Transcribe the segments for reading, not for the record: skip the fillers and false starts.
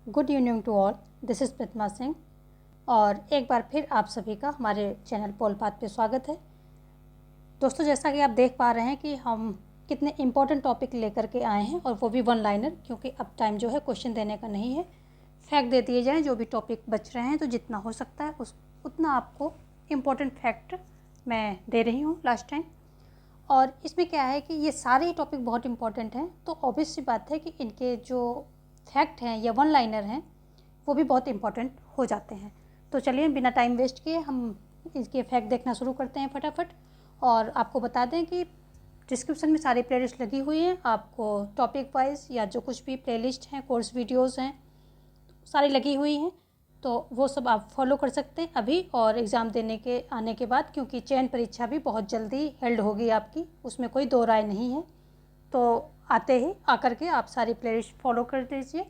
Good evening to all. This is Pratima Singh और एक बार फिर आप सभी का हमारे चैनल पोल पाथ पे स्वागत है। दोस्तों, जैसा कि आप देख पा रहे हैं कि हम कितने इम्पोर्टेंट टॉपिक लेकर के आए हैं और वो भी वन लाइनर, क्योंकि अब टाइम जो है क्वेश्चन देने का नहीं है। फैक्ट दे दिए जाएँ जो भी टॉपिक बच रहे हैं, तो जितना हो सकता है उतना आपको इम्पोर्टेंट फैक्ट मैं दे रही हूँ लास्ट टाइम। और इसमें क्या है कि ये सारे टॉपिक बहुत इंपॉर्टेंट हैं, तो ऑब्वियस सी बात है कि इनके जो फैक्ट हैं या वन लाइनर हैं वो भी बहुत इंपॉर्टेंट हो जाते हैं। तो चलिए बिना टाइम वेस्ट किए हम इसके फैक्ट देखना शुरू करते हैं फटाफट। और आपको बता दें कि डिस्क्रिप्शन में सारी प्लेलिस्ट लगी हुई हैं, आपको टॉपिक वाइज या जो कुछ भी प्लेलिस्ट हैं, कोर्स वीडियोस हैं, सारी लगी हुई हैं, तो वो सब आप फॉलो कर सकते हैं अभी और एग्ज़ाम देने के आने के बाद, क्योंकि चयन परीक्षा भी बहुत जल्दी हेल्ड होगी आपकी, उसमें कोई दो राय नहीं है। तो आते ही आकर के आप सारी प्लेलिस्ट फॉलो कर दीजिए।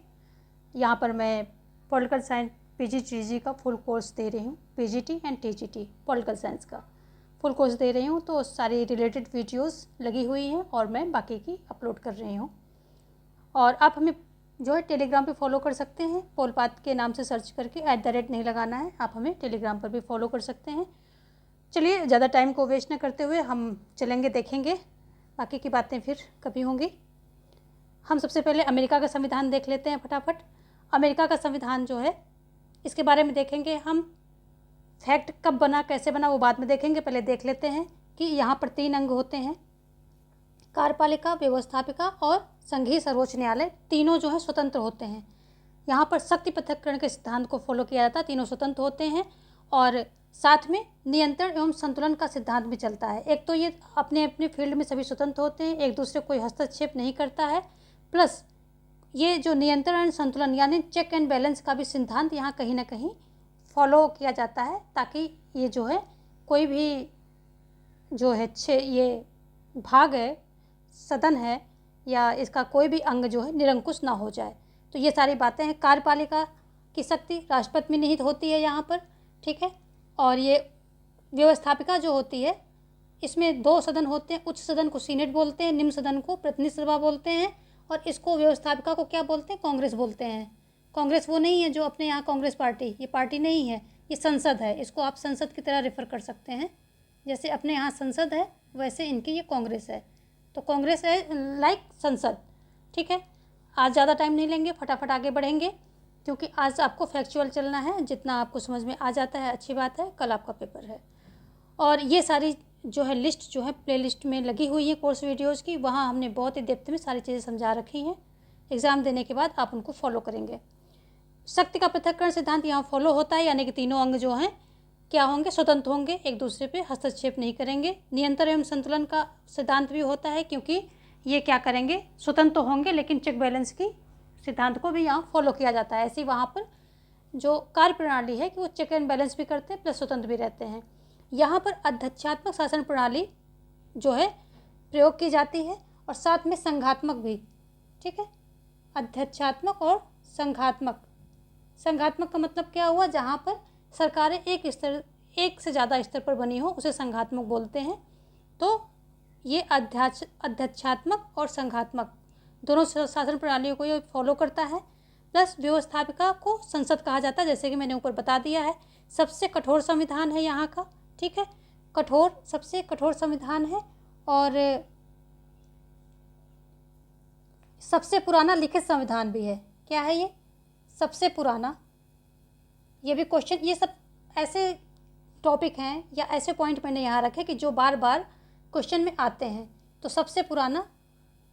यहाँ पर मैं पॉलिटिकल साइंस PGTG का फुल कोर्स दे रही हूँ, PGT and TGT political science का फुल कोर्स दे रही हूँ, तो सारी रिलेटेड वीडियोस लगी हुई हैं और मैं बाकी की अपलोड कर रही हूँ। और आप हमें जो है टेलीग्राम पे फॉलो कर सकते हैं, पोल पाथ के नाम से सर्च करके, @ नहीं लगाना है, आप हमें टेलीग्राम पर भी फॉलो कर सकते हैं। चलिए ज़्यादा टाइम को वेस्ट न करते हुए हम चलेंगे, देखेंगे, बाकी की बातें फिर कभी होंगी। हम सबसे पहले अमेरिका का संविधान देख लेते हैं फटाफट। अमेरिका का संविधान जो है इसके बारे में देखेंगे हम। फैक्ट कब बना, कैसे बना, वो बाद में देखेंगे। पहले देख लेते हैं कि यहाँ पर 3 अंग होते हैं, कार्यपालिका, व्यवस्थापिका और संघीय सर्वोच्च न्यायालय। तीनों जो है स्वतंत्र होते हैं। यहाँ पर शक्ति पृथक्करण के सिद्धांत को फॉलो किया जाता है, तीनों स्वतंत्र होते हैं और साथ में नियंत्रण एवं संतुलन का सिद्धांत भी चलता है। एक तो ये अपने अपने फील्ड में सभी स्वतंत्र होते हैं, एक दूसरे कोई हस्तक्षेप नहीं करता है, प्लस ये जो नियंत्रण एंड संतुलन यानी चेक एंड बैलेंस का भी सिद्धांत यहाँ कहीं ना कहीं फॉलो किया जाता है, ताकि ये जो है कोई भी जो है ये भाग है, सदन है या इसका कोई भी अंग जो है निरंकुश ना हो जाए। तो ये सारी बातें हैं। कार्यपालिका की शक्ति राष्ट्रपति में निहित होती है यहाँ पर, ठीक है। और ये व्यवस्थापिका जो होती है इसमें 2 सदन होते हैं, उच्च सदन को सीनेट बोलते हैं, निम्न सदन को प्रतिनिधि सभा बोलते हैं, और इसको व्यवस्थापिका को क्या बोलते हैं, कांग्रेस बोलते हैं। कांग्रेस वो नहीं है जो अपने यहाँ कांग्रेस पार्टी, ये पार्टी नहीं है, ये संसद है। इसको आप संसद की तरह रेफर कर सकते हैं, जैसे अपने यहाँ संसद है वैसे इनकी ये कांग्रेस है। तो कांग्रेस है लाइक संसद, ठीक है। आज ज़्यादा टाइम नहीं लेंगे, फटाफट आगे बढ़ेंगे, क्योंकि आज आपको फैक्चुअल चलना है। जितना आपको समझ में आ जाता है अच्छी बात है, कल आपका पेपर है। और ये सारी जो है लिस्ट जो है प्ले लिस्ट में लगी हुई है कोर्स वीडियोज़ की, वहाँ हमने बहुत ही डेप्थ में सारी चीज़ें समझा रखी हैं। एग्ज़ाम देने के बाद आप उनको फॉलो करेंगे। शक्ति का पृथक्करण सिद्धांत यहाँ फॉलो होता है, यानी कि तीनों अंग जो हैं क्या होंगे, स्वतंत्र होंगे, एक दूसरे पे हस्तक्षेप नहीं करेंगे। नियंत्रण एवं संतुलन का सिद्धांत भी होता है, क्योंकि ये क्या करेंगे, स्वतंत्र होंगे लेकिन चेक बैलेंस की सिद्धांत को भी यहाँ फॉलो किया जाता है। ऐसी वहाँ पर जो कार्य प्रणाली है कि वो चेक एंड बैलेंस भी करते हैं प्लस स्वतंत्र भी रहते हैं। यहाँ पर अध्यक्षात्मक शासन प्रणाली जो है प्रयोग की जाती है और साथ में संघात्मक भी, ठीक है। अध्यक्षात्मक और संघात्मक। संघात्मक का मतलब क्या हुआ, जहाँ पर सरकारें एक से ज़्यादा स्तर पर बनी हो उसे संघात्मक बोलते हैं। तो ये अध्यक्षात्मक और संघात्मक दोनों शासन प्रणालियों को ये फॉलो करता है। प्लस व्यवस्थापिका को संसद कहा जाता है, जैसे कि मैंने ऊपर बता दिया है। सबसे कठोर संविधान है यहाँ का, ठीक है, सबसे कठोर संविधान है और सबसे पुराना लिखित संविधान भी है। क्या है ये, सबसे पुराना। ये भी क्वेश्चन, ये सब ऐसे टॉपिक हैं या ऐसे पॉइंट मैंने यहाँ रखे कि जो बार बार क्वेश्चन में आते हैं। तो सबसे पुराना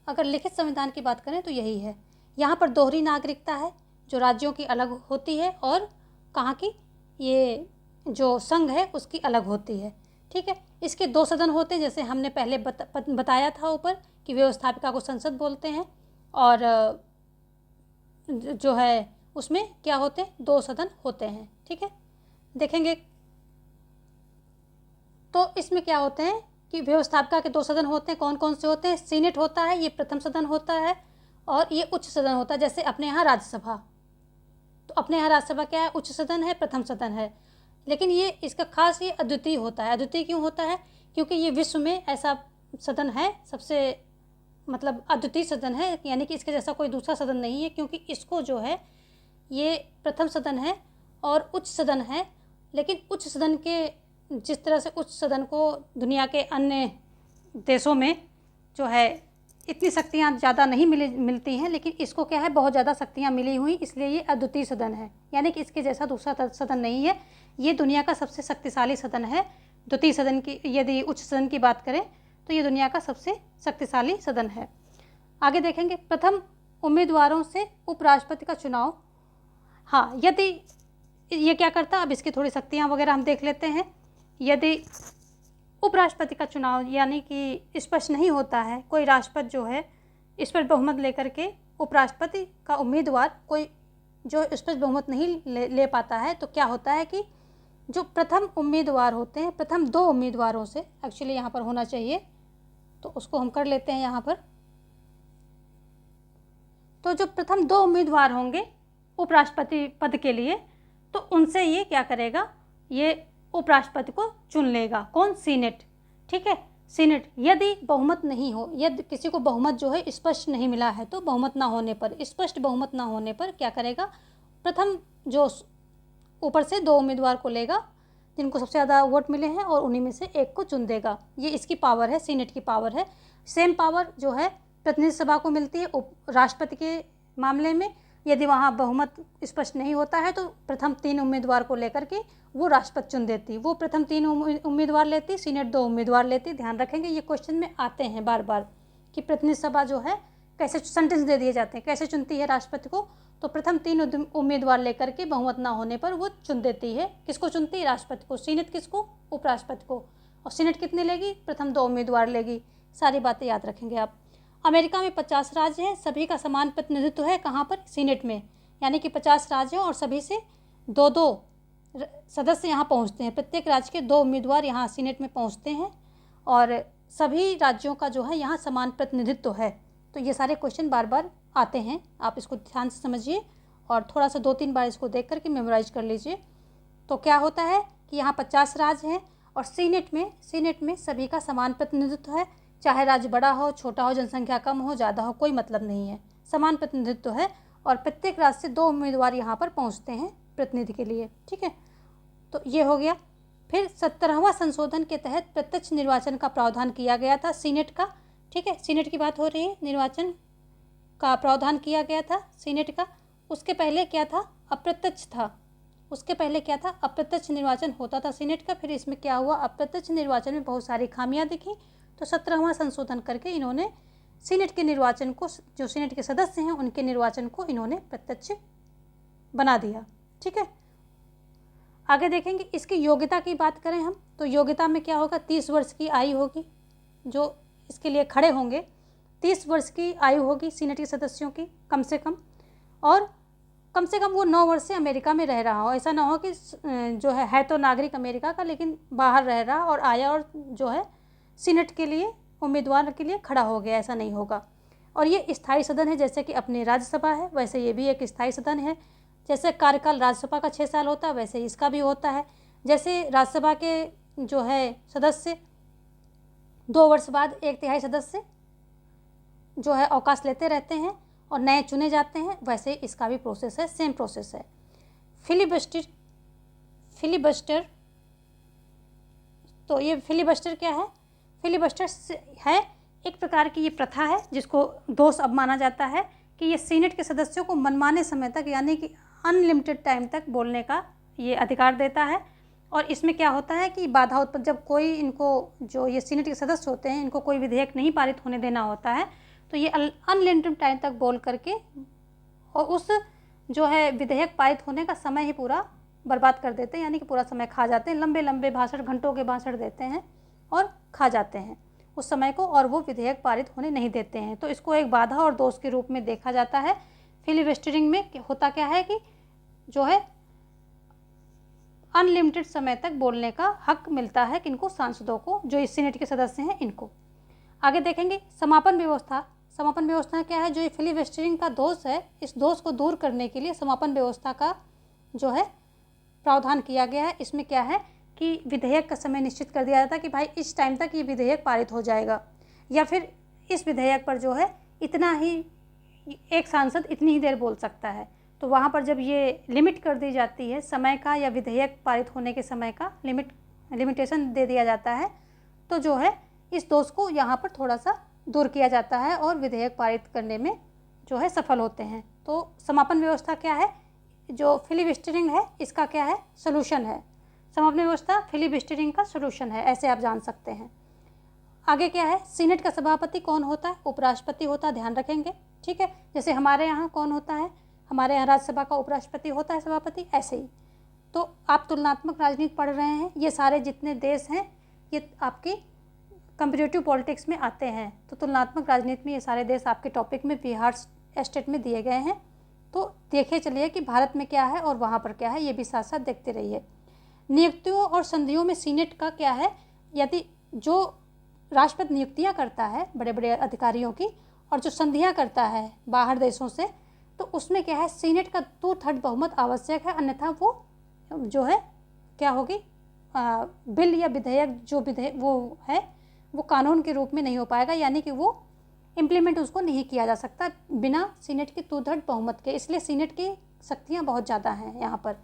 अगर लिखित संविधान की बात करें तो यही है। यहाँ पर दोहरी नागरिकता है जो राज्यों की अलग होती है और कहाँ की, ये जो संघ है उसकी अलग होती है, ठीक है। इसके 2 सदन होते हैं, जैसे हमने पहले बताया था ऊपर कि व्यवस्थापिका को संसद बोलते हैं और जो है उसमें क्या होते हैं, 2 सदन होते हैं, ठीक है। देखेंगे तो इसमें क्या होते हैं कि व्यवस्थापिका के 2 सदन होते हैं। कौन कौन से होते हैं, सीनेट होता है, ये प्रथम सदन होता है, और ये उच्च सदन होता है, जैसे अपने यहाँ राज्यसभा। तो अपने यहाँ राज्यसभा क्या है, उच्च सदन है, प्रथम सदन है। लेकिन ये इसका खास ये अद्वितीय होता है। अद्वितीय क्यों होता है, क्योंकि ये विश्व में ऐसा सदन है, सबसे मतलब अद्वितीय सदन है, यानी कि इसके जैसा कोई दूसरा सदन नहीं है, क्योंकि इसको जो है ये प्रथम सदन है और उच्च सदन है, लेकिन उच्च सदन के जिस तरह से उच्च सदन को दुनिया के अन्य देशों में जो है इतनी शक्तियाँ ज़्यादा नहीं मिलती हैं, लेकिन इसको क्या है बहुत ज़्यादा शक्तियाँ मिली हुई, इसलिए ये अद्वितीय सदन है, यानी कि इसके जैसा दूसरा सदन नहीं है। ये दुनिया का सबसे शक्तिशाली सदन है। द्वितीय सदन की यदि उच्च सदन की बात करें तो ये दुनिया का सबसे शक्तिशाली सदन है। आगे देखेंगे प्रथम उम्मीदवारों से उपराष्ट्रपति का चुनाव। हाँ, यदि ये क्या करता, अब इसकी थोड़ी शक्तियाँ वगैरह हम देख लेते हैं। यदि उपराष्ट्रपति का चुनाव यानी कि स्पष्ट नहीं होता है, कोई राष्ट्रपति जो है स्पष्ट बहुमत लेकर के उपराष्ट्रपति का उम्मीदवार कोई जो स्पष्ट बहुमत नहीं ले पाता है, तो क्या होता है कि जो प्रथम उम्मीदवार होते हैं, प्रथम 2 उम्मीदवारों से एक्चुअली यहाँ पर होना चाहिए, तो उसको हम कर लेते हैं यहाँ पर। तो जो प्रथम 2 उम्मीदवार होंगे उपराष्ट्रपति पद के लिए, तो उनसे ये क्या करेगा, ये उपराष्ट्रपति को चुन लेगा। कौन? सीनेट। ठीक है, सीनेट। यदि बहुमत नहीं हो, यदि किसी को बहुमत जो है स्पष्ट नहीं मिला है, तो बहुमत ना होने पर, स्पष्ट बहुमत ना होने पर क्या करेगा, प्रथम जो ऊपर से 2 उम्मीदवार को लेगा जिनको सबसे ज़्यादा वोट मिले हैं और उन्हीं में से एक को चुन देगा। ये इसकी पावर है, सीनेट की पावर है। सेम पावर जो है प्रतिनिधि सभा को मिलती है राष्ट्रपति के मामले में। यदि वहाँ बहुमत स्पष्ट नहीं होता है तो प्रथम 3 उम्मीदवार को लेकर के वो राष्ट्रपति चुन देती, वो प्रथम 3 उम्मीदवार लेती, सीनेट 2 उम्मीदवार लेती। ध्यान रखेंगे, ये क्वेश्चन में आते हैं बार बार कि प्रतिनिधि सभा जो है कैसे सेंटेंस दे दिए जाते हैं, कैसे चुनती है राष्ट्रपति को, तो प्रथम 3 उम्मीदवार लेकर के बहुमत ना होने पर वो चुन देती है। किसको चुनती है? राष्ट्रपति को। सीनेट किसको? उपराष्ट्रपति को। और सीनेट कितने लेगी? प्रथम 2 उम्मीदवार लेगी। सारी बातें याद रखेंगे आप। अमेरिका में 50 राज्य हैं, सभी का समान प्रतिनिधित्व है। कहाँ पर? सीनेट में। यानी कि 50 राज्य हैं और सभी से 2-2 सदस्य यहाँ पहुँचते हैं। प्रत्येक राज्य के 2 उम्मीदवार यहाँ सीनेट में पहुँचते हैं और सभी राज्यों का जो है यहाँ समान प्रतिनिधित्व है। तो ये सारे क्वेश्चन बार बार आते हैं, आप इसको ध्यान से समझिए और थोड़ा सा 2-3 बार इसको देख करके मेमोराइज कर लीजिए। तो क्या होता है कि यहाँ 50 राज्य हैं और सीनेट में सभी का समान प्रतिनिधित्व है। चाहे राज्य बड़ा हो, छोटा हो, जनसंख्या कम हो, ज़्यादा हो, कोई मतलब नहीं है, समान प्रतिनिधित्व है। और प्रत्येक राज्य से 2 उम्मीदवार यहाँ पर पहुँचते हैं प्रतिनिधि के लिए। ठीक है, तो ये हो गया। फिर 17वां संशोधन के तहत प्रत्यक्ष निर्वाचन का प्रावधान किया गया था सीनेट का। ठीक है, सीनेट की बात हो रही है, निर्वाचन का प्रावधान किया गया था सीनेट का। उसके पहले क्या था? अप्रत्यक्ष था। उसके पहले क्या था? अप्रत्यक्ष निर्वाचन होता था सीनेट का। फिर इसमें क्या हुआ? अप्रत्यक्ष निर्वाचन में बहुत सारी खामियां दिखी, तो 17वां संशोधन करके इन्होंने सीनेट के निर्वाचन को, जो सीनेट के सदस्य हैं उनके निर्वाचन को इन्होंने प्रत्यक्ष बना दिया। ठीक है, आगे देखेंगे। इसकी योग्यता की बात करें हम, तो योग्यता में क्या होगा? 30 वर्ष की आयु होगी, जो इसके लिए खड़े होंगे 30 वर्ष की आयु होगी सीनेट के सदस्यों की कम से कम, और कम से कम वो 9 वर्ष से अमेरिका में रह रहा हो। ऐसा ना हो कि जो है तो नागरिक अमेरिका का लेकिन बाहर रह रहा और आया और जो है सीनेट के लिए उम्मीदवार के लिए खड़ा हो गया, ऐसा नहीं होगा। और ये स्थायी सदन है, जैसे कि अपनी राज्यसभा है वैसे ये भी एक स्थायी सदन है। जैसे कार्यकाल राज्यसभा का 6 साल होता है वैसे इसका भी होता है। जैसे राज्यसभा के जो है सदस्य 2 वर्ष बाद 1/3 सदस्य जो है अवकाश लेते रहते हैं और नए चुने जाते हैं, वैसे इसका भी प्रोसेस है, सेम प्रोसेस है। फिलिबस्टर, तो ये फिलिबस्टर क्या है? फिलिबस्टर है एक प्रकार की ये प्रथा है जिसको दोष अब माना जाता है कि ये सीनेट के सदस्यों को मनमाने समय तक यानी कि अनलिमिटेड टाइम तक बोलने का ये अधिकार देता है। और इसमें क्या होता है कि बाधा उत्पन्न, जब कोई इनको जो ये सीनेट के सदस्य होते हैं इनको कोई विधेयक नहीं पारित होने देना होता है, तो ये अनलिमिटेड टाइम तक बोल करके और उस जो है विधेयक पारित होने का समय ही पूरा बर्बाद कर देते हैं, यानी कि पूरा समय खा जाते हैं। लंबे लंबे भाषण, घंटों के भाषण देते हैं और खा जाते हैं उस समय को, और वो विधेयक पारित होने नहीं देते हैं। तो इसको एक बाधा और दोष के रूप में देखा जाता है। फिलिबस्टरिंग में होता क्या है कि जो है अनलिमिटेड समय तक बोलने का हक मिलता है किनको? सांसदों को, जो इस सीनेट के सदस्य हैं इनको। आगे देखेंगे समापन व्यवस्था। समापन व्यवस्था क्या है? जो ये फिलिबस्टरिंग का दोष है, इस दोष को दूर करने के लिए समापन व्यवस्था का जो है प्रावधान किया गया है। इसमें क्या है कि विधेयक का समय निश्चित कर दिया जाता है कि भाई इस टाइम तक ये विधेयक पारित हो जाएगा, या फिर इस विधेयक पर जो है इतना ही, एक सांसद इतनी ही देर बोल सकता है। तो वहाँ पर जब ये लिमिट कर दी जाती है समय का या विधेयक पारित होने के समय का लिमिटेशन दे दिया जाता है, तो जो है इस दोष को यहाँ पर थोड़ा सा दूर किया जाता है और विधेयक पारित करने में जो है सफल होते हैं। तो समापन व्यवस्था क्या है, जो फिलिबस्टरिंग है इसका क्या है, सोल्यूशन है। समापन व्यवस्था फिलिबस्टरिंग का सोल्यूशन है, ऐसे आप जान सकते हैं। आगे क्या है, सीनेट का सभापति कौन होता है, उपराष्ट्रपति होता है, ध्यान रखेंगे। ठीक है, जैसे हमारे यहाँ कौन होता है, हमारे यहाँ राज्यसभा का उपराष्ट्रपति होता है सभापति, ऐसे ही। तो आप तुलनात्मक राजनीति पढ़ रहे हैं, ये सारे जितने देश हैं ये आपकी कंपैरेटिव पॉलिटिक्स में आते हैं। तो तुलनात्मक राजनीति में ये सारे देश आपके टॉपिक में बिहार स्टेट में दिए गए हैं। तो देखे चलिए कि भारत में क्या है और वहाँ पर क्या है, ये भी साथ साथ देखते रहिए। नियुक्तियों और संधियों में सीनेट का क्या है, यदि जो राष्ट्रपति नियुक्तियाँ करता है बड़े बड़े अधिकारियों की और जो संधियाँ करता है बाहर देशों से, तो उसमें क्या है, सीनेट का 2/3 बहुमत आवश्यक है, अन्यथा वो जो है क्या होगी, बिल या विधेयक जो विधेयक वो है वो कानून के रूप में नहीं हो पाएगा, यानी कि वो इम्प्लीमेंट उसको नहीं किया जा सकता बिना सीनेट के 2/3 बहुमत के। इसलिए सीनेट की शक्तियाँ बहुत ज़्यादा हैं यहाँ पर।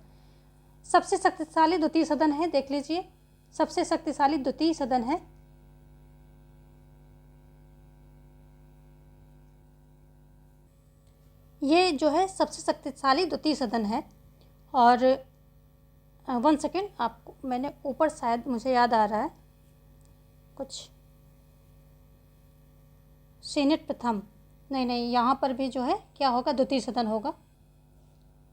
सबसे शक्तिशाली द्वितीय सदन है, देख लीजिए, सबसे शक्तिशाली द्वितीय सदन है ये जो है सबसे शक्तिशाली द्वितीय सदन है। और 1 सेकेंड, आपको मैंने ऊपर शायद मुझे याद आ रहा है कुछ, सीनेट प्रथम, नहीं यहाँ पर भी जो है क्या होगा, द्वितीय सदन होगा।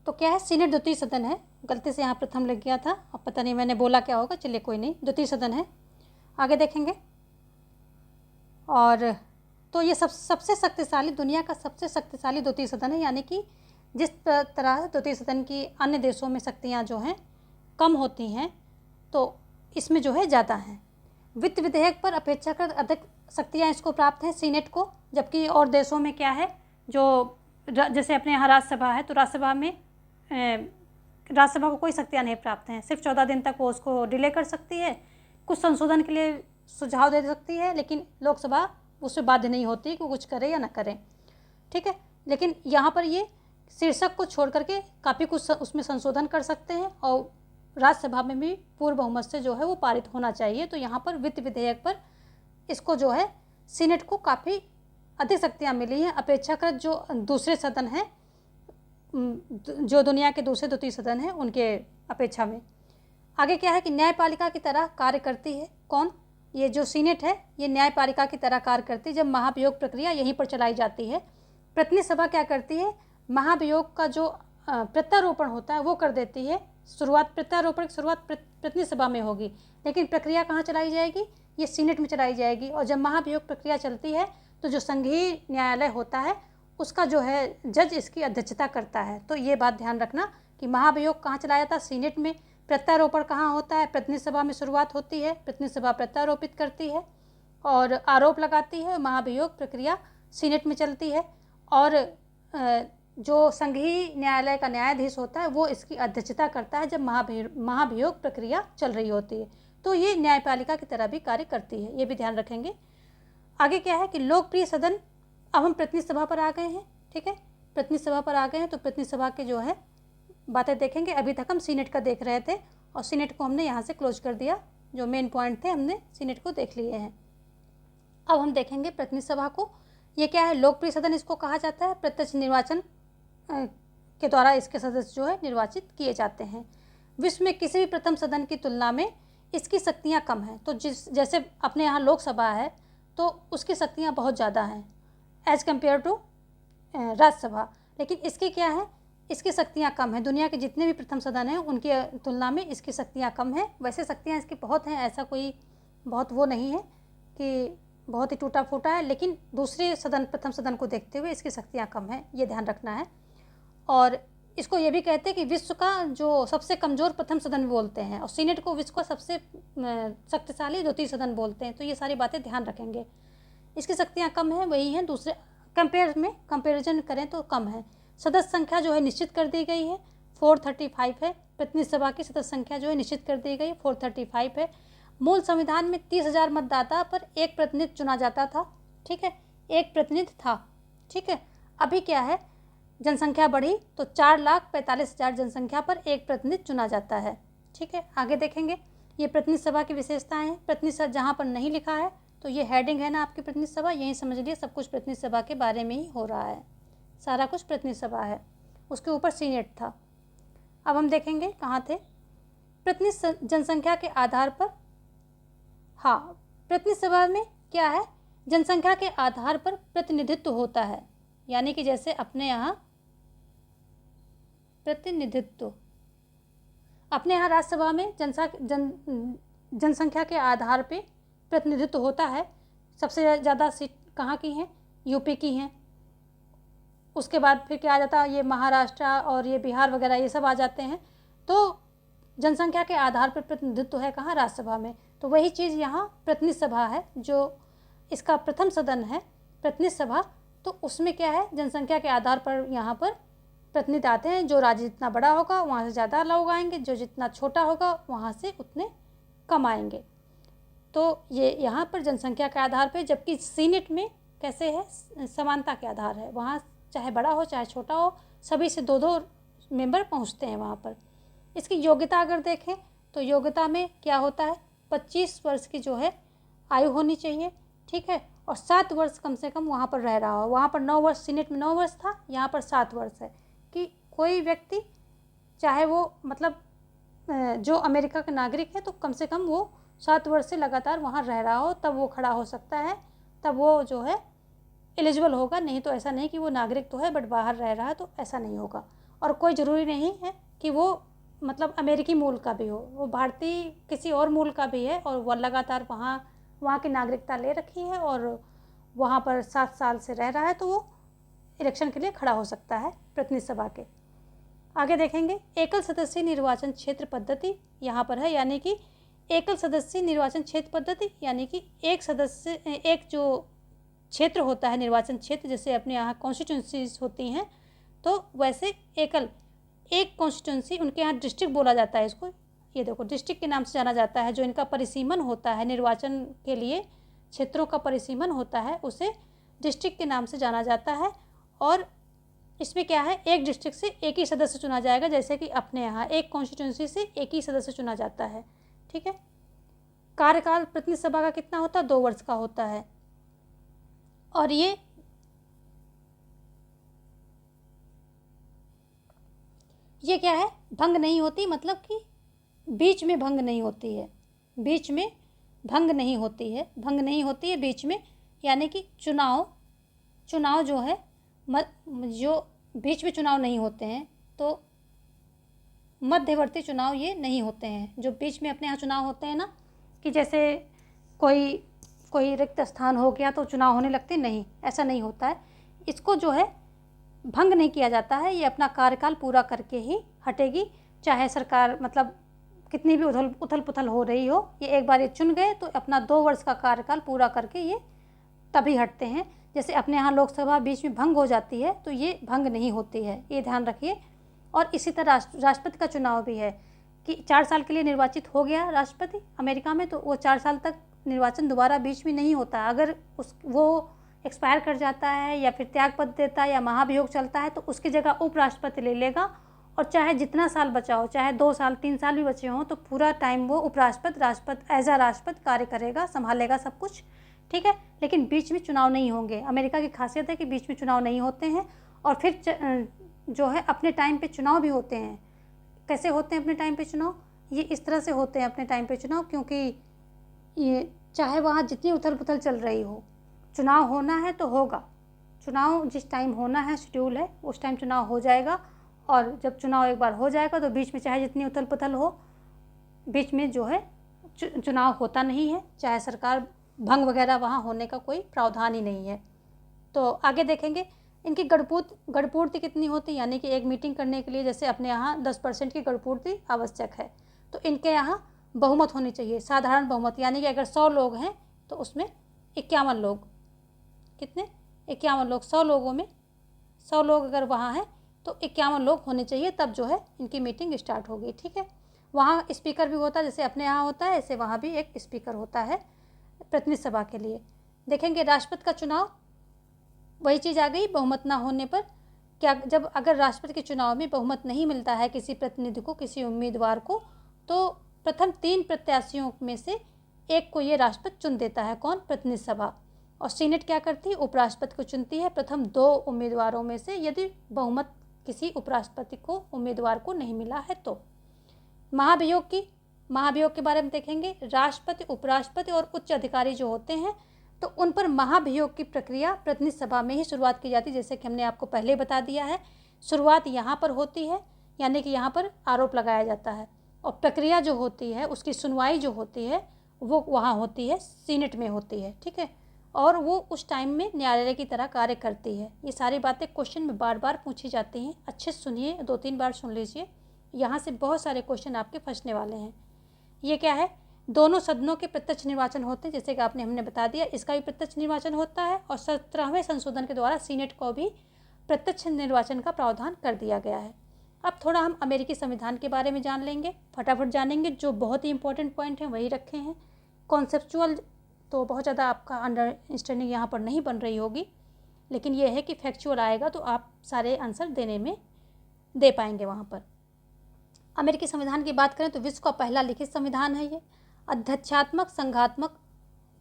तो क्या है, सीनेट द्वितीय सदन है, गलती से यहाँ प्रथम लग गया था, अब पता नहीं मैंने बोला क्या होगा, चलिए कोई नहीं, द्वितीय सदन है, आगे देखेंगे। और तो ये सबसे शक्तिशाली, दुनिया का सबसे शक्तिशाली द्वितीय सदन है, यानी कि जिस तरह से द्वितीय सदन की अन्य देशों में शक्तियाँ जो हैं कम होती हैं, तो इसमें जो है ज़्यादा हैं। वित्त विधेयक पर अपेक्षाकृत अधिक शक्तियाँ इसको प्राप्त हैं सीनेट को, जबकि और देशों में क्या है, जो जैसे अपने यहाँ राज्यसभा है, तो राज्यसभा में राज्यसभा को कोई शक्तियाँ नहीं प्राप्त हैं, सिर्फ 14 दिन तक वो उसको डिले कर सकती है, कुछ संशोधन के लिए सुझाव दे सकती है, लेकिन लोकसभा उससे बाध्य नहीं होती कि वो कुछ करे या ना करें। ठीक है, लेकिन यहाँ पर ये शीर्षक को छोड़ करके काफ़ी कुछ उसमें संशोधन कर सकते हैं और राज्यसभा में भी पूर्ण बहुमत से जो है वो पारित होना चाहिए। तो यहाँ पर वित्त विधेयक पर इसको जो है सीनेट को काफ़ी अधिक शक्तियाँ मिली हैं अपेक्षाकृत जो दूसरे सदन हैं, जो दुनिया के दूसरे द्वितीय सदन हैं उनके अपेक्षा में। आगे क्या है कि न्यायपालिका की तरह कार्य करती है, कौन, ये जो सीनेट है ये न्यायपालिका की तरह कार्य करती है। जब महाभियोग प्रक्रिया यहीं पर चलाई जाती है, प्रतिनिधि सभा क्या करती है, महाभियोग का जो प्रत्यारोपण होता है वो कर देती है। प्रत्यारोपण की शुरुआत प्रतिनिधि सभा में होगी, लेकिन प्रक्रिया कहाँ चलाई जाएगी, ये सीनेट में चलाई जाएगी। और जब महाभियोग प्रक्रिया चलती है तो जो संघीय न्यायालय होता है उसका जो है जज इसकी अध्यक्षता करता है। तो ये बात ध्यान रखना कि महाभियोग कहाँ चलाया जाता है, सीनेट में। प्रत्यारोपण कहाँ होता है, प्रतिनिधि सभा में शुरुआत होती है, प्रतिनिधि सभा प्रत्यारोपित करती है और आरोप लगाती है, महाभियोग प्रक्रिया सीनेट में चलती है। और जो संघीय न्यायालय का न्यायाधीश होता है वो इसकी अध्यक्षता करता है जब महाभियोग प्रक्रिया चल रही होती है। तो ये न्यायपालिका की तरह भी कार्य करती है, ये भी ध्यान रखेंगे। आगे क्या है कि लोकप्रिय सदन, अब हम प्रतिनिधि सभा पर आ गए हैं। ठीक है, प्रतिनिधि सभा पर आ गए हैं, तो प्रतिनिधि सभा के जो है बातें देखेंगे। अभी तक हम सीनेट का देख रहे थे और सीनेट को हमने यहाँ से क्लोज कर दिया, जो मेन पॉइंट थे हमने सीनेट को देख लिए हैं। अब हम देखेंगे प्रतिनिधि सभा को, ये क्या है, लोकप्रिय सदन इसको कहा जाता है। प्रत्यक्ष निर्वाचन के द्वारा इसके सदस्य जो है निर्वाचित किए जाते हैं। विश्व में किसी भी प्रथम सदन की तुलना में इसकी शक्तियाँ कम हैं। तो जैसे अपने यहाँ लोकसभा है तो उसकी शक्तियाँ बहुत ज़्यादा हैं एज कम्पेयर टू राज्यसभा, लेकिन इसकी क्या है, इसकी शक्तियाँ कम हैं। दुनिया के जितने भी प्रथम सदन हैं उनकी तुलना में इसकी शक्तियाँ कम हैं। वैसे शक्तियाँ इसकी बहुत हैं, ऐसा कोई बहुत वो नहीं है कि बहुत ही टूटा फूटा है, लेकिन दूसरे सदन प्रथम सदन को देखते हुए इसकी शक्तियाँ कम हैं, ये ध्यान रखना है। और इसको ये भी कहते हैं कि विश्व का जो सबसे कमज़ोर प्रथम सदन बोलते हैं और सीनेट को विश्व का सबसे शक्तिशाली द्वितीय सदन बोलते हैं। तो ये सारी बातें ध्यान रखेंगे। इसकी शक्तियाँ कम हैं, वही हैं, दूसरे कंपेरिजन करें तो कम है। सदस्य संख्या जो है निश्चित कर दी गई है, 435 है। प्रतिनिधि सभा की सदस्य संख्या जो है निश्चित कर दी गई, 435 है। मूल संविधान में 30,000 मतदाता पर एक प्रतिनिधि चुना जाता था। ठीक है, एक प्रतिनिधि था। ठीक है, अभी क्या है, जनसंख्या बढ़ी तो 4,45,000 जनसंख्या पर एक प्रतिनिधि चुना जाता है। ठीक है, आगे देखेंगे ये प्रतिनिधि सभा की विशेषताएं हैं। प्रतिनिधि सभा जहाँ पर नहीं लिखा है तो ये हेडिंग है ना आपकी प्रतिनिधि सभा, यही समझ लिए सब कुछ प्रतिनिधि सभा के बारे में ही हो रहा है, सारा कुछ प्रतिनिधि सभा है। उसके ऊपर सीनेट था। अब हम देखेंगे कहाँ थे, प्रतिनिधि जनसंख्या के आधार पर। हाँ, प्रतिनिधि सभा में क्या है, जनसंख्या के आधार पर प्रतिनिधित्व होता है। यानी कि जैसे अपने यहाँ प्रतिनिधित्व, अपने यहाँ राज्यसभा में जनसंख्या के आधार पे प्रतिनिधित्व होता है। सबसे ज़्यादा सीट कहाँ की हैं, यूपी की हैं। उसके बाद फिर क्या आ जाता है, ये महाराष्ट्र और ये बिहार वगैरह ये सब आ जाते हैं। तो जनसंख्या के आधार पर प्रतिनिधित्व है कहाँ, राज्यसभा में। तो वही चीज़ यहाँ प्रतिनिधि सभा है, जो इसका प्रथम सदन है प्रतिनिधि सभा। तो उसमें क्या है, जनसंख्या के आधार पर यहाँ पर प्रतिनिधि आते हैं। जो राज्य जितना बड़ा होगा वहाँ से ज़्यादा लोग आएंगे, जो जितना छोटा होगा वहाँ से उतने कम आएंगे। तो ये यहाँ पर जनसंख्या के आधार पर, जबकि सीनेट में कैसे है, समानता के आधार है। वहाँ चाहे बड़ा हो चाहे छोटा हो, सभी से 2-2 मेंबर पहुँचते हैं वहाँ पर। इसकी योग्यता अगर देखें तो योग्यता में क्या होता है, 25 वर्ष की जो है आयु होनी चाहिए। ठीक है, और 7 वर्ष कम से कम वहाँ पर रह रहा हो। वहाँ पर 9 वर्ष, सीनेट में 9 वर्ष था, यहाँ पर 7 वर्ष है कि कोई व्यक्ति चाहे वो मतलब जो अमेरिका का नागरिक है तो कम से कम वो 7 वर्ष से लगातार वहाँ रह रहा हो, तब वो खड़ा हो सकता है, तब वो जो है एलिजिबल होगा। नहीं तो ऐसा नहीं कि वो नागरिक तो है बट बाहर रह रहा है, तो ऐसा नहीं होगा। और कोई ज़रूरी नहीं है कि वो मतलब अमेरिकी मूल का भी हो, वो भारतीय किसी और मूल का भी है और वह लगातार वहाँ की नागरिकता ले रखी है और वहाँ पर 7 साल से रह रहा है, तो वो इलेक्शन के लिए खड़ा हो सकता है प्रतिनिधि सभा के। आगे देखेंगे एकल सदस्यीय निर्वाचन क्षेत्र पद्धति यहाँ पर है। यानी कि एकल सदस्यीय निर्वाचन क्षेत्र पद्धति, यानी कि एक जो क्षेत्र होता है निर्वाचन क्षेत्र, जैसे अपने यहाँ कॉन्स्टिट्यूंसीज होती हैं, तो वैसे एक कॉन्स्टिट्यूंसी, उनके यहाँ डिस्ट्रिक्ट बोला जाता है इसको। ये देखो डिस्ट्रिक्ट के नाम से जाना जाता है। जो इनका परिसीमन होता है निर्वाचन के लिए, क्षेत्रों का परिसीमन होता है, उसे डिस्ट्रिक्ट के नाम से जाना जाता है। और इसमें क्या है, एक डिस्ट्रिक्ट से एक ही सदस्य चुना जाएगा। जैसे कि अपने यहाँ एक कॉन्स्टिट्यूंसी से एक ही सदस्य चुना जाता है। ठीक है, कार्यकाल प्रतिनिधि सभा का कितना होता है, 2 वर्ष का होता है। और ये क्या है, भंग नहीं होती, मतलब कि बीच में भंग नहीं होती है, बीच में भंग नहीं होती है, भंग नहीं होती है बीच में। यानी कि चुनाव जो है जो बीच में चुनाव नहीं होते हैं, तो मध्यवर्ती चुनाव ये नहीं होते हैं। जो बीच में अपने यहाँ चुनाव होते हैं ना, कि जैसे कोई रिक्त स्थान हो गया तो चुनाव होने लगते, नहीं, ऐसा नहीं होता है। इसको जो है भंग नहीं किया जाता है, ये अपना कार्यकाल पूरा करके ही हटेगी। चाहे सरकार मतलब कितनी भी उथल पुथल हो रही हो, ये एक बार ये चुन गए तो अपना 2 वर्ष का कार्यकाल पूरा करके ये तभी हटते हैं। जैसे अपने यहाँ लोकसभा बीच में भंग हो जाती है तो ये भंग नहीं होती है, ये ध्यान रखिए। और इसी तरह राष्ट्रपति का चुनाव भी है कि 4 साल के लिए निर्वाचित हो गया राष्ट्रपति अमेरिका में, तो वो 4 साल तक निर्वाचन दोबारा बीच में नहीं होता। अगर वो एक्सपायर कर जाता है या फिर त्यागपत्र देता है या महाभियोग चलता है, तो उसकी जगह उपराष्ट्रपति ले लेगा। और चाहे जितना साल बचा हो, चाहे 2 साल 3 साल भी बचे हों, तो पूरा टाइम वो राष्ट्रपति एज अ राष्ट्रपति कार्य करेगा, संभालेगा सब कुछ। ठीक है, लेकिन बीच में चुनाव नहीं होंगे। अमेरिका की खासियत है कि बीच में चुनाव नहीं होते हैं। और फिर जो है अपने टाइम पे चुनाव भी होते हैं। कैसे होते हैं अपने टाइम पे चुनाव, ये इस तरह से होते हैं अपने टाइम पे चुनाव, क्योंकि ये चाहे वहाँ जितनी उथल पुथल चल रही हो, चुनाव होना है तो होगा। चुनाव जिस टाइम होना है, शेड्यूल है, उस टाइम चुनाव हो जाएगा। और जब चुनाव एक बार हो जाएगा तो बीच में चाहे जितनी उथल पुथल हो, बीच में जो है चुनाव होता नहीं है। चाहे सरकार भंग वगैरह वहाँ होने का कोई प्रावधान ही नहीं है। तो आगे देखेंगे इनकी गणपूर्ति कितनी होती है। यानी कि एक मीटिंग करने के लिए जैसे अपने यहाँ 10% की गणपूर्ति आवश्यक है, तो इनके यहाँ बहुमत होनी चाहिए, साधारण बहुमत। यानी कि अगर 100 लोग हैं तो उसमें 51 लोग, कितने, 51 लोग, 100 लोगों में 100 लोग अगर वहाँ हैं तो 51 लोग होने चाहिए, तब जो है इनकी मीटिंग स्टार्ट होगी। ठीक है, वहाँ स्पीकर भी होता है, जैसे अपने यहाँ होता है ऐसे वहाँ भी एक स्पीकर होता है प्रतिनिधि सभा के लिए। देखेंगे राष्ट्रपति का चुनाव, वही चीज़ आ गई, बहुमत ना होने पर क्या जब अगर राष्ट्रपति के चुनाव में बहुमत नहीं मिलता है किसी प्रतिनिधि को, किसी उम्मीदवार को, तो प्रथम 3 प्रत्याशियों में से एक को ये राष्ट्रपति चुन देता है। कौन? प्रतिनिधि सभा। और सीनेट क्या करती है? उपराष्ट्रपति को चुनती है प्रथम 2 उम्मीदवारों में से, यदि बहुमत किसी उपराष्ट्रपति को उम्मीदवार को नहीं मिला है तो। महाभियोग के बारे में देखेंगे। राष्ट्रपति, उपराष्ट्रपति और उच्च अधिकारी जो होते हैं, तो उन पर महाभियोग की प्रक्रिया प्रतिनिधि सभा में ही शुरुआत की जाती है, जैसे कि हमने आपको पहले बता दिया है। शुरुआत यहाँ पर होती है, यानी कि यहाँ पर आरोप लगाया जाता है, और प्रक्रिया जो होती है, उसकी सुनवाई जो होती है, वो वहाँ होती है, सीनेट में होती है। ठीक है, और वो उस टाइम में न्यायालय की तरह कार्य करती है। ये सारी बातें क्वेश्चन में बार बार पूछी जाती हैं, अच्छे से सुनिए, 2-3 बार सुन लीजिए, यहाँ से बहुत सारे क्वेश्चन आपके फंसने वाले हैं। ये क्या है? दोनों सदनों के प्रत्यक्ष निर्वाचन होते हैं, जैसे कि हमने बता दिया, इसका भी प्रत्यक्ष निर्वाचन होता है, और 17वें संशोधन के द्वारा सीनेट को भी प्रत्यक्ष निर्वाचन का प्रावधान कर दिया गया है। अब थोड़ा हम अमेरिकी संविधान के बारे में जान लेंगे, फटाफट जानेंगे, जो बहुत ही इंपॉर्टेंट पॉइंट हैं वही रखे हैं। कॉन्सेप्चुअल तो बहुत ज़्यादा आपका अंडरस्टैंडिंग यहाँ पर नहीं बन रही होगी, लेकिन ये है कि फैक्चुअल आएगा तो आप सारे आंसर देने में दे पाएंगे वहाँ पर। अमेरिकी संविधान की बात करें तो विश्व का पहला लिखित संविधान है ये। अध्यक्षात्मक संघात्मक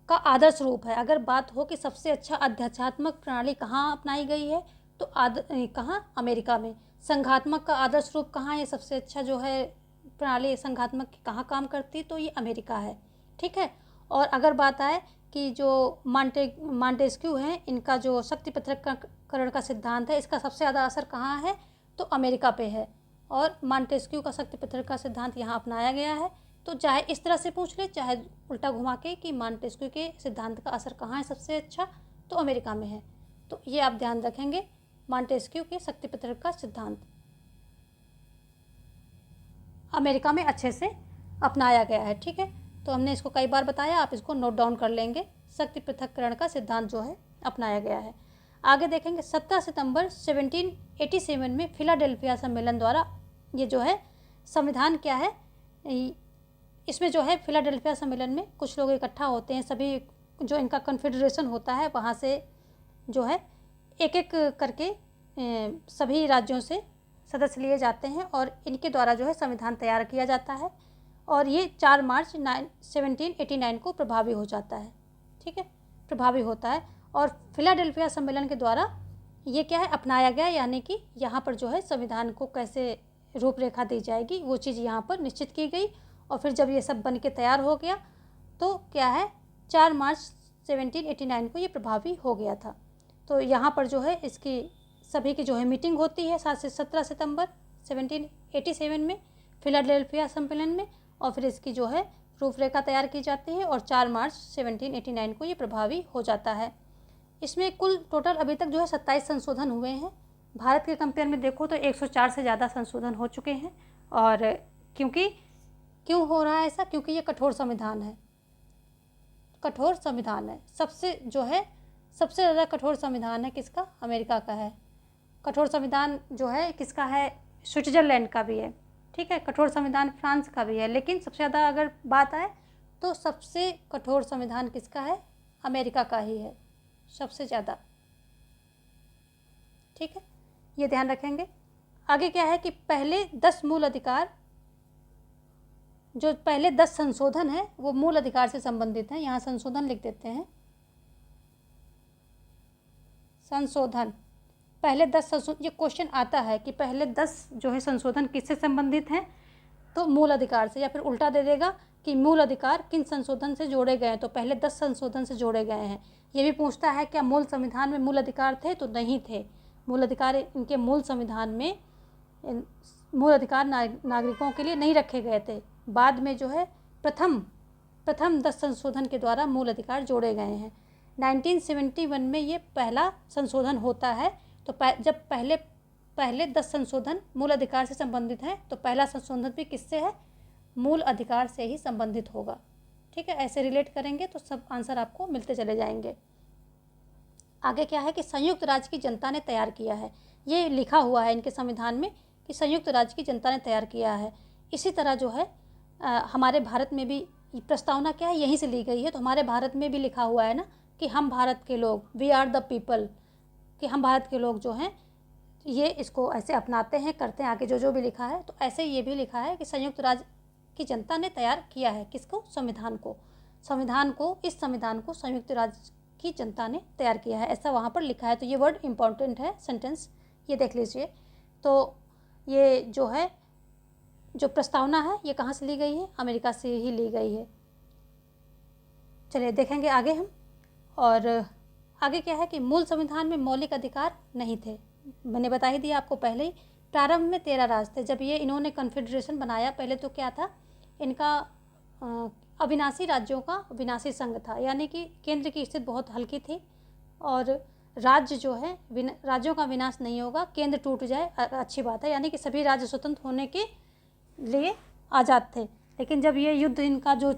का आदर्श रूप है। अगर बात हो कि सबसे अच्छा अध्यक्षात्मक प्रणाली कहाँ अपनाई गई है, तो कहाँ? अमेरिका में। संघात्मक का आदर्श रूप कहाँ है? सबसे अच्छा जो है प्रणाली संघात्मक की कहाँ काम करती है, तो ये अमेरिका है। ठीक है, और अगर बात आए कि जो मॉन्टेस्क्यू है, इनका जो शक्ति पृथक्करण का सिद्धांत है, इसका सबसे ज़्यादा असर कहाँ है, तो अमेरिका पे है। और मॉन्टेस्क्यू का शक्ति पृथक्करण का सिद्धांत यहाँ अपनाया गया है। तो चाहे इस तरह से पूछ ले, चाहे उल्टा घुमा के कि मॉन्टेस्क्यू के सिद्धांत का असर कहाँ है सबसे अच्छा, तो अमेरिका में है। तो ये आप ध्यान रखेंगे, मॉन्टेस्क्यू के शक्ति पृथक्करण का सिद्धांत अमेरिका में अच्छे से अपनाया गया है। ठीक है, तो हमने इसको कई बार बताया, आप इसको नोट डाउन कर लेंगे। शक्ति पृथक्करण का सिद्धांत जो है अपनाया गया है। आगे देखेंगे, 17 सितंबर 1787 में फिलाडेल्फिया सम्मेलन द्वारा ये जो है संविधान क्या है, इसमें जो है फिलाडेल्फिया सम्मेलन में कुछ लोग इकट्ठा होते हैं, सभी जो इनका कॉन्फेडरेशन होता है, वहाँ से जो है एक एक करके सभी राज्यों से सदस्य लिए जाते हैं, और इनके द्वारा जो है संविधान तैयार किया जाता है, और ये 4 मार्च 1789 को प्रभावी हो जाता है। ठीक है, प्रभावी होता है, और फिलाडेल्फिया सम्मेलन के द्वारा ये क्या है, अपनाया गया, यानी कि यहाँ पर जो है संविधान को कैसे रूपरेखा दी जाएगी वो चीज़ यहाँ पर निश्चित की गई। और फिर जब ये सब बन के तैयार हो गया तो क्या है, 4 मार्च 1789 को ये प्रभावी हो गया था। तो यहाँ पर जो है इसकी सभी की जो है मीटिंग होती है 7 से 17 सितंबर 1787 में फिलाडेल्फिया सम्मेलन में, और फिर इसकी जो है रूपरेखा तैयार की जाती है, और 4 मार्च 1789 को ये प्रभावी हो जाता है। इसमें कुल टोटल अभी तक जो है 27 संशोधन हुए हैं। भारत के कंपेयर में देखो तो 104 से ज़्यादा संशोधन हो चुके हैं। और क्यों हो रहा है ऐसा? क्योंकि ये कठोर संविधान है, कठोर संविधान है। सबसे ज़्यादा कठोर संविधान है किसका? अमेरिका का है। कठोर संविधान जो है किसका है? स्विट्ज़रलैंड का भी है। ठीक है, कठोर संविधान फ्रांस का भी है, लेकिन सबसे ज़्यादा अगर बात आए तो सबसे कठोर संविधान किसका है? अमेरिका का ही है सबसे ज़्यादा। ठीक है, ये ध्यान रखेंगे। आगे क्या है कि पहले 10 मूल अधिकार, जो पहले 10 संशोधन है वो मूल अधिकार से संबंधित हैं। यहाँ संशोधन लिख देते हैं, संशोधन। पहले 10 संशोधन, ये क्वेश्चन आता है कि पहले 10 जो है संशोधन किससे संबंधित हैं, तो मूल अधिकार से, या फिर उल्टा दे देगा कि मूल अधिकार किन संशोधन से जोड़े गए हैं, तो पहले 10 संशोधन से जोड़े गए हैं। ये भी पूछता है क्या मूल संविधान में मूल अधिकार थे, तो नहीं थे। मूल अधिकार इनके मूल संविधान में मूल अधिकार नागरिकों के लिए नहीं रखे गए थे। बाद में जो है प्रथम 10 संशोधन के द्वारा मूल अधिकार जोड़े गए हैं। 1971 में ये पहला संशोधन होता है। तो जब पहले 10 संशोधन मूल अधिकार से संबंधित हैं, तो पहला संशोधन भी किससे है? मूल अधिकार से ही संबंधित होगा। ठीक है, ऐसे रिलेट करेंगे तो सब आंसर आपको मिलते चले जाएंगे। आगे क्या है कि संयुक्त राज्य की जनता ने तैयार किया है। ये लिखा हुआ है इनके संविधान में कि संयुक्त राज्य की जनता ने तैयार किया है। इसी तरह जो है हमारे भारत में भी प्रस्तावना क्या है, यहीं से ली गई है। तो हमारे भारत में भी लिखा हुआ है ना कि हम भारत के लोग, वी आर द पीपल, कि हम भारत के लोग जो हैं ये इसको ऐसे अपनाते हैं, करते हैं, आगे जो जो भी लिखा है। तो ऐसे ये भी लिखा है कि संयुक्त राज्य की जनता ने तैयार किया है किसको, संविधान को, इस संविधान को संयुक्त राज्य की जनता ने तैयार किया है, ऐसा वहाँ पर लिखा है। तो ये वर्ड इम्पॉर्टेंट है, सेंटेंस ये देख लीजिए। तो ये जो है, जो प्रस्तावना है ये कहाँ से ली गई है, अमेरिका से ही ली गई है। चलिए देखेंगे आगे हम। और आगे क्या है कि मूल संविधान में मौलिक अधिकार नहीं थे, मैंने बता ही दिया आपको पहले ही। प्रारंभ में 13 राज्य थे जब ये इन्होंने कन्फेडरेशन बनाया। पहले तो क्या था, इनका अविनाशी राज्यों का विनाशी संघ था, यानी कि केंद्र की स्थिति बहुत हल्की थी और राज्य जो है राज्यों का विनाश नहीं होगा, केंद्र टूट जाए अच्छी बात है, यानी कि सभी राज्य स्वतंत्र होने के लिए आज़ाद थे। लेकिन जब ये युद्ध इनका जो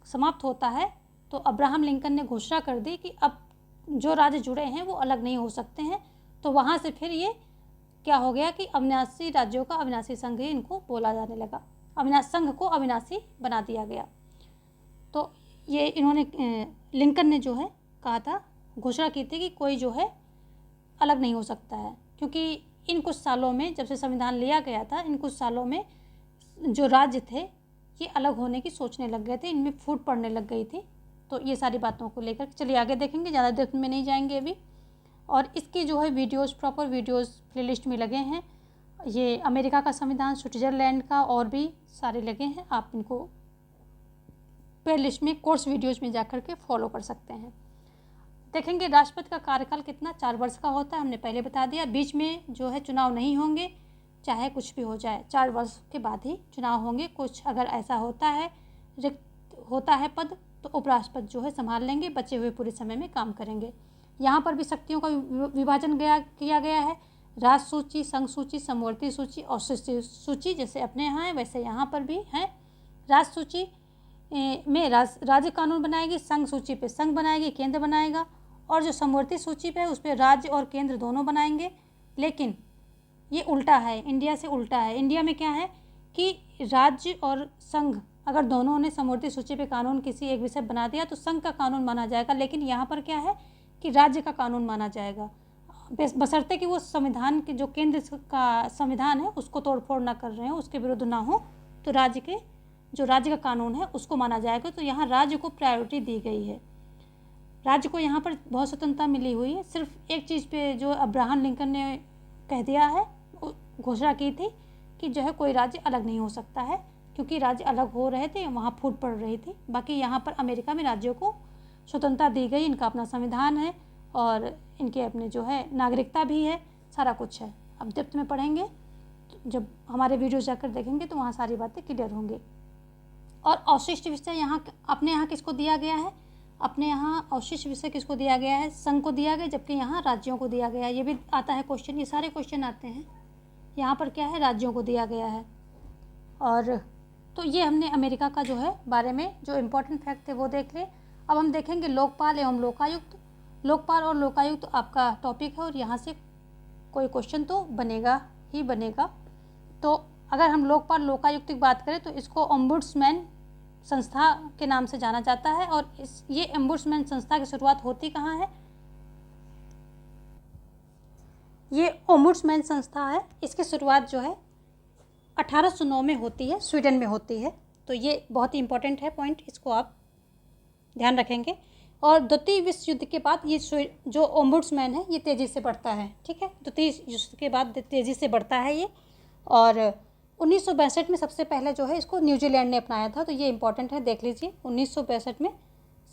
समाप्त होता है तो अब्राहम लिंकन ने घोषणा कर दी कि अब जो राज्य जुड़े हैं वो अलग नहीं हो सकते हैं। तो वहाँ से फिर ये क्या हो गया कि अविनाशी राज्यों का अविनाशी संघ ही इनको बोला जाने लगा, अविनाश संघ को अविनाशी बना दिया गया। तो ये इन्होंने लिंकन ने जो है कहा था, घोषणा की थी कि कोई जो है अलग नहीं हो सकता है, क्योंकि इन कुछ सालों में जब से संविधान लिया गया था, इन कुछ सालों में जो राज्य थे ये अलग होने की सोचने लग गए थे, इनमें फूट पड़ने लग गई थी। तो ये सारी बातों को लेकर चलिए आगे देखेंगे, ज़्यादा देर में नहीं जाएंगे अभी। और इसकी जो है वीडियोस, प्रॉपर वीडियोस प्लेलिस्ट में लगे हैं। ये अमेरिका का संविधान, स्विट्ज़रलैंड का और भी सारे लगे हैं, आप इनको प्लेलिस्ट में कोर्स वीडियोस में जाकर के फॉलो कर सकते हैं। देखेंगे राष्ट्रपति का कार्यकाल कितना, 4 वर्ष का होता है, हमने पहले बता दिया। बीच में जो है चुनाव नहीं होंगे, चाहे कुछ भी हो जाए, 4 वर्ष के बाद ही चुनाव होंगे। कुछ अगर ऐसा होता है, रिक्त होता है पद, तो उपराष्ट्रपति जो है संभाल लेंगे, बचे हुए पूरे समय में काम करेंगे। यहाँ पर भी शक्तियों का विभाजन किया गया है, राष्ट्र सूची, संघ सूची, समवर्ती सूची और सूची, जैसे अपने यहाँ है वैसे यहाँ पर भी है। राष्ट्र सूची में राज्य कानून बनाएगी, संघ सूची पे संघ बनाएगी, केंद्र बनाएगा, और जो समवर्ती सूची पे है उस पर राज्य और केंद्र दोनों बनाएंगे। लेकिन ये उल्टा है, इंडिया से उल्टा है। इंडिया में क्या है कि राज्य और संघ अगर दोनों ने समवर्ती सूची पे कानून किसी एक विषय बना दिया तो संघ का कानून माना जाएगा, लेकिन यहाँ पर क्या है कि राज्य का कानून माना जाएगा, बशर्ते कि वो संविधान के जो केंद्र का संविधान है उसको तोड़फोड़ ना कर रहे हो, उसके विरुद्ध ना हो, तो राज्य का कानून है उसको माना जाएगा। तो यहाँ राज्य को प्रायोरिटी दी गई है, राज्य को यहाँ पर बहुत स्वतंत्रता मिली हुई है। सिर्फ एक चीज़ पे जो अब्राहम लिंकन ने कह दिया है, घोषणा की थी कि जो है कोई राज्य अलग नहीं हो सकता है, क्योंकि राज्य अलग हो रहे थे, वहाँ फूट पड़ रही थी। बाकी यहाँ पर अमेरिका में राज्यों को स्वतंत्रता दी गई, इनका अपना संविधान है और इनके अपने जो है नागरिकता भी है, सारा कुछ है। अब डेप्थ में पढ़ेंगे, जब हमारे वीडियो जाकर देखेंगे तो वहाँ सारी बातें क्लियर होंगी। और अवशिष्ट विषय यहाँ अपने यहाँ किसको दिया गया है, अपने यहाँ अवशिष्ट विषय किसको दिया गया है, संघ को दिया गया, जबकि यहाँ राज्यों को दिया गया है। ये भी आता है क्वेश्चन, ये सारे क्वेश्चन आते हैं। यहाँ पर क्या है, राज्यों को दिया गया है। और तो ये हमने अमेरिका का जो है बारे में जो इम्पोर्टेंट फैक्ट थे वो देख ले। अब हम देखेंगे लोकपाल एवं लोकायुक्त। लोकपाल और लोकायुक्त आपका टॉपिक है और यहाँ से कोई क्वेश्चन तो बनेगा ही बनेगा। तो अगर हम लोकपाल लोकायुक्त की बात करें तो इसको ओम्बुड्समैन संस्था के नाम से जाना जाता है। और ये ओम्बुड्समैन संस्था की शुरुआत होती कहाँ है, ये ओम्बुड्समैन संस्था है, इसकी शुरुआत जो है 1809 में होती है, स्वीडन में होती है। तो ये बहुत ही इंपॉर्टेंट है पॉइंट, इसको आप ध्यान रखेंगे। और द्वितीय विश्व युद्ध के बाद ये जो ओम्बुड्समैन है ये तेज़ी से बढ़ता है, ठीक है, द्वितीय युद्ध के बाद तेज़ी से बढ़ता है ये। और 1962 में सबसे पहले जो है इसको न्यूजीलैंड ने अपनाया था, तो ये इंपॉर्टेंट है, देख लीजिए। 1962 में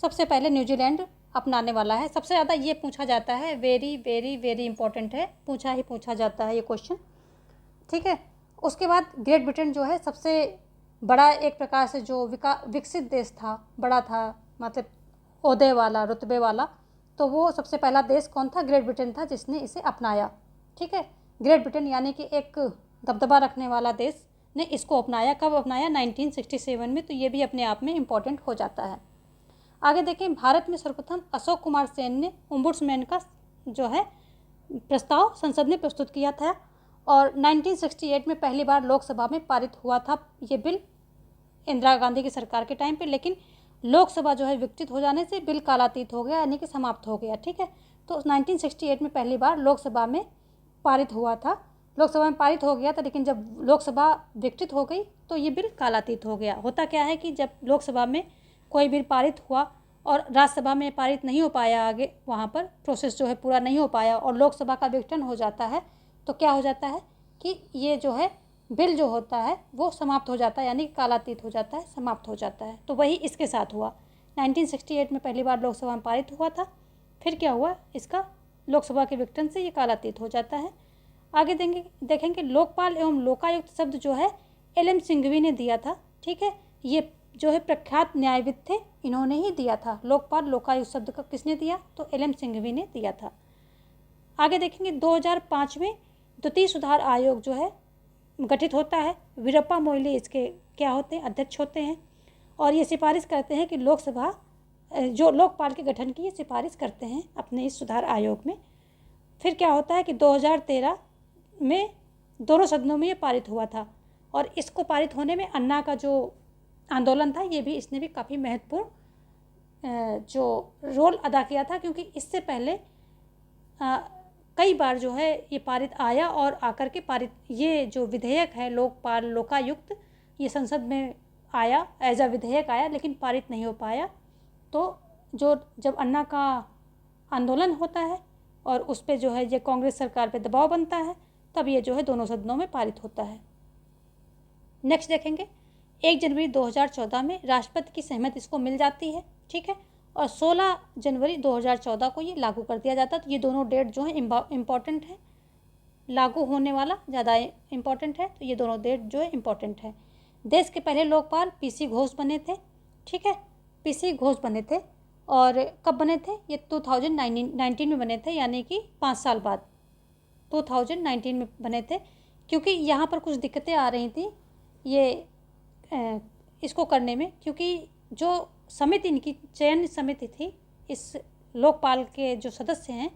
सबसे पहले न्यूजीलैंड अपनाने वाला है। सबसे ज़्यादा ये पूछा जाता है, वेरी वेरी वेरी इंपॉर्टेंट है, पूछा जाता है ये क्वेश्चन, ठीक है। उसके बाद ग्रेट ब्रिटेन जो है सबसे बड़ा एक प्रकार से जो विकसित देश था, बड़ा था, मतलब ओहदे वाला, रुतबे वाला, तो वो सबसे पहला देश कौन था, ग्रेट ब्रिटेन था जिसने इसे अपनाया, ठीक है। ग्रेट ब्रिटेन यानी कि एक दबदबा रखने वाला देश ने इसको अपनाया। कब अपनाया, 1967 में। तो ये भी अपने आप में इम्पॉर्टेंट हो जाता है। आगे देखें, भारत में सर्वप्रथम अशोक कुमार सेन ने ओम्बुड्समैन का जो है प्रस्ताव संसद में प्रस्तुत किया था और 1968 में पहली बार लोकसभा में पारित हुआ था ये बिल, इंदिरा गांधी की सरकार के टाइम पे। लेकिन लोकसभा जो है विकसित हो जाने से बिल कालातीत हो गया, यानी कि समाप्त हो गया, ठीक है। तो 1968 में पहली बार लोकसभा में पारित हुआ था, लोकसभा में पारित हो गया था, लेकिन जब लोकसभा विघटित हो गई तो ये बिल कालातीत हो गया। होता क्या है कि जब लोकसभा में कोई बिल पारित हुआ और राज्यसभा में पारित नहीं हो पाया, आगे वहाँ पर प्रोसेस जो है पूरा नहीं हो पाया और लोकसभा का विघटन हो जाता है, तो क्या हो जाता है कि ये जो है बिल जो होता है वो समाप्त हो जाता है, यानी कालातीत हो जाता है, समाप्त हो जाता है। तो वही इसके साथ हुआ। 1968 में पहली बार लोकसभा में पारित हुआ था, फिर क्या हुआ, इसका लोकसभा के विघटन से ये कालातीत हो जाता है। आगे देखेंगे लोकपाल एवं लोकायुक्त शब्द जो है एल.एम. सिंघवी ने दिया था। ठीक है, ये जो है प्रख्यात न्यायविद थे, इन्होंने ही दिया था। लोकपाल लोकायुक्त शब्द का किसने दिया, तो एल.एम. सिंघवी ने दिया था। आगे देखेंगे 2005 में द्वितीय सुधार आयोग जो है गठित होता है। वीरप्पा मोइली इसके क्या होते हैं, अध्यक्ष होते हैं, और ये सिफारिश करते हैं कि लोकसभा जो लोकपाल के गठन की ये सिफारिश करते हैं अपने इस सुधार आयोग में। फिर क्या होता है कि 2013 में दोनों सदनों में ये पारित हुआ था, और इसको पारित होने में अन्ना का जो आंदोलन था ये भी, इसने भी काफ़ी महत्वपूर्ण जो रोल अदा किया था, क्योंकि इससे पहले कई बार जो है ये पारित आया और आकर के पारित ये जो विधेयक है लोकपाल लोकायुक्त, ये संसद में आया, एज अ विधेयक आया, लेकिन पारित नहीं हो पाया। तो जो जब अन्ना का आंदोलन होता है और उस पर जो है ये कांग्रेस सरकार पे दबाव बनता है, तब ये जो है दोनों सदनों में पारित होता है। नेक्स्ट देखेंगे 1 जनवरी 2014 में राष्ट्रपति की सहमति इसको मिल जाती है। ठीक है, और 16 जनवरी 2014 को ये लागू कर दिया जाता है। तो ये दोनों डेट जो है इम्पॉर्टेंट है, लागू होने वाला ज़्यादा इम्पॉर्टेंट है, तो ये दोनों डेट जो है इम्पॉर्टेंट है। देश के पहले लोकपाल पीसी घोष बने थे। ठीक है, पीसी घोष बने थे, और कब बने थे, ये 2019 में बने थे, यानी कि 5 साल बाद 2019 में बने थे। क्योंकि यहाँ पर कुछ दिक्कतें आ रही थी ये इसको करने में, क्योंकि जो समिति इनकी चयन समिति थी, इस लोकपाल के जो सदस्य हैं,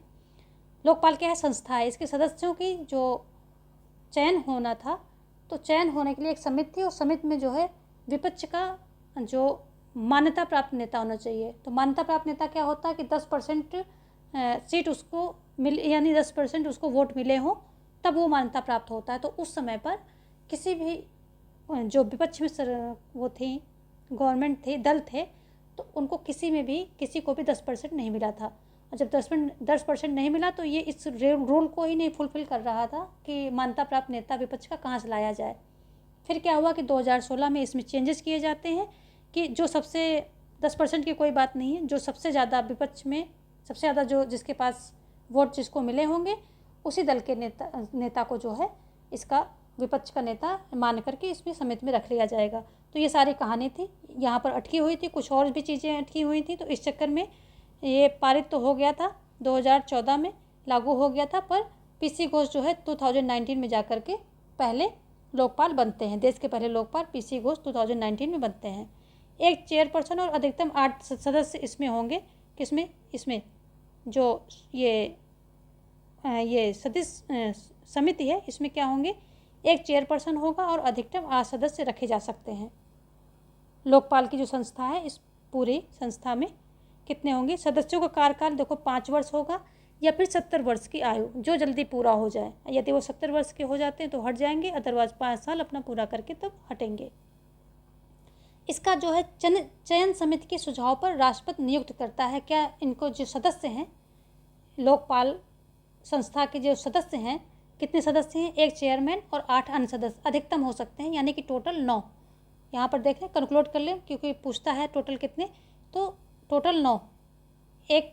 लोकपाल क्या है, संस्था है, इसके सदस्यों की जो चयन होना था, तो चयन होने के लिए एक समिति थी, और समिति में जो है विपक्ष का जो मान्यता प्राप्त नेता होना चाहिए। तो मान्यता प्राप्त नेता क्या होता है कि 10% सीट उसको मिल, यानी 10% उसको वोट मिले हों, तब वो मान्यता प्राप्त होता है। तो उस समय पर किसी भी जो विपक्ष में वो थी, गवर्नमेंट थे, दल थे, तो उनको किसी को भी 10% नहीं मिला था। और जब 10% नहीं मिला, तो ये इस रूल को ही नहीं फुलफिल कर रहा था कि मान्यता प्राप्त नेता विपक्ष का कहाँ से लाया जाए। फिर क्या हुआ कि 2016 में इसमें चेंजेस किए जाते हैं कि जो सबसे 10% की कोई बात नहीं है, जो सबसे ज़्यादा विपक्ष में सबसे ज़्यादा जो जिसके पास वोट जिसको मिले होंगे, उसी दल के नेता को जो है इसका विपक्ष का नेता मान करके इसमें समिति में रख लिया जाएगा। तो ये सारी कहानी थी, यहाँ पर अटकी हुई थी, कुछ और भी चीज़ें अटकी हुई थी। तो इस चक्कर में ये पारित तो हो गया था, 2014 में लागू हो गया था, पर पीसी घोष जो है 2019 में जाकर के पहले लोकपाल बनते हैं। देश के पहले लोकपाल पीसी घोष 2019 में बनते हैं। एक चेयरपर्सन और अधिकतम 8 सदस्य इसमें होंगे। किसमें, इसमें जो ये सदस्य समिति है, इसमें क्या होंगे, एक चेयरपर्सन होगा और अधिकतम 8 सदस्य रखे जा सकते हैं। लोकपाल की जो संस्था है, इस पूरी संस्था में कितने होंगे सदस्यों का कार्यकाल, देखो 5 वर्ष होगा या फिर 70 वर्ष की आयु, जो जल्दी पूरा हो जाए। यदि वो 70 वर्ष के हो जाते हैं तो हट जाएंगे, अदरवाइज 5 साल अपना पूरा करके तब हटेंगे। इसका जो है चयन समिति के सुझाव पर राष्ट्रपति नियुक्त करता है। क्या इनको जो सदस्य हैं, लोकपाल संस्था के जो सदस्य हैं, कितने सदस्य हैं, एक चेयरमैन और 8 अन्य सदस्य अधिकतम हो सकते हैं, यानी कि टोटल 9। यहाँ पर देख लें, कैलकुलेट कर लें, क्योंकि पूछता है टोटल कितने, तो टोटल 9। एक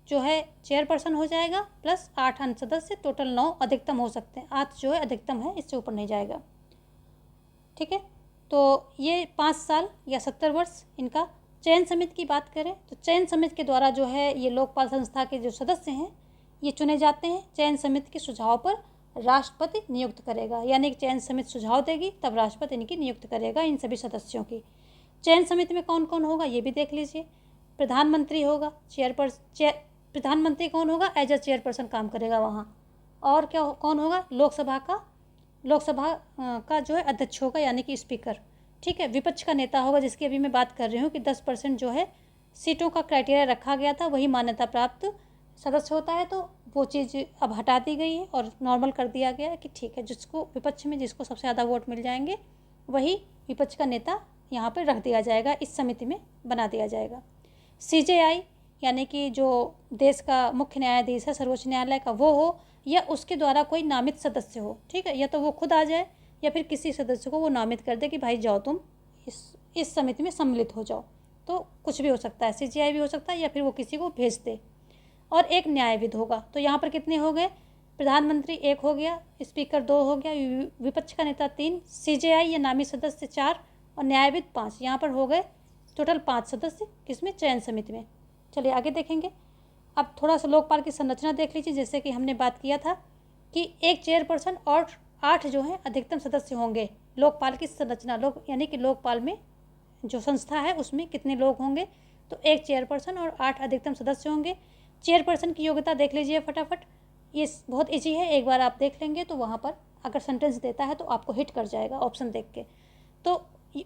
जो है चेयरपर्सन हो जाएगा प्लस 8 अन्य सदस्य, टोटल 9 अधिकतम हो सकते हैं। 8 जो है अधिकतम है, इससे ऊपर नहीं जाएगा। ठीक है, तो ये 5 साल या 70 वर्ष इनका। चयन समिति की बात करें तो चयन समिति के द्वारा जो है ये लोकपाल संस्था के जो सदस्य हैं ये चुने जाते हैं। चयन समिति के सुझाव पर राष्ट्रपति नियुक्त करेगा, यानी कि चयन समिति सुझाव देगी तब राष्ट्रपति इनकी नियुक्त करेगा, इन सभी सदस्यों की। चयन समिति में कौन कौन होगा ये भी देख लीजिए। प्रधानमंत्री होगा, प्रधानमंत्री कौन होगा, एज अ चेयरपर्सन काम करेगा वहाँ। और क्या कौन होगा, लोकसभा का जो है अध्यक्ष होगा, यानी कि स्पीकर। ठीक है, विपक्ष का नेता होगा, जिसकी अभी मैं बात कर रही हूँ कि 10% जो है सीटों का क्राइटेरिया रखा गया था, वही मान्यता प्राप्त सदस्य होता है। तो वो चीज़ अब हटा दी गई है और नॉर्मल कर दिया गया है कि ठीक है, जिसको विपक्ष में जिसको सबसे ज़्यादा वोट मिल जाएंगे वही विपक्ष का नेता यहाँ पर रख दिया जाएगा, इस समिति में बना दिया जाएगा। CJI यानी कि जो देश का मुख्य न्यायाधीश है सर्वोच्च न्यायालय का, वो हो या उसके द्वारा कोई नामित सदस्य हो, ठीक है, या तो वो खुद आ जाए या फिर किसी सदस्य को वो नामित कर दे कि भाई जाओ तुम इस समिति में सम्मिलित हो जाओ। तो कुछ भी हो सकता है, CJI भी हो सकता है या फिर वो किसी को भेज दे। और एक न्यायविद होगा। तो यहाँ पर कितने हो गए, प्रधानमंत्री 1 हो गया, स्पीकर 2 हो गया, विपक्ष का नेता 3, CJI या नामी सदस्य 4 और न्यायविद 5। यहाँ पर हो गए टोटल 5 सदस्य किसमें, चयन समिति में। चलिए आगे देखेंगे। अब थोड़ा सा लोकपाल की संरचना देख लीजिए। जैसे कि हमने बात किया था कि एक चेयरपर्सन और 8 जो हैं अधिकतम सदस्य होंगे। लोकपाल की संरचना, लोक यानी कि लोकपाल में जो संस्था है उसमें कितने लोग होंगे, तो एक चेयरपर्सन और 8 अधिकतम सदस्य होंगे। चेयरपर्सन की योग्यता देख लीजिए फटाफट, ये बहुत ईजी है, एक बार आप देख लेंगे तो वहाँ पर अगर सेंटेंस देता है तो आपको हिट कर जाएगा ऑप्शन देख के। तो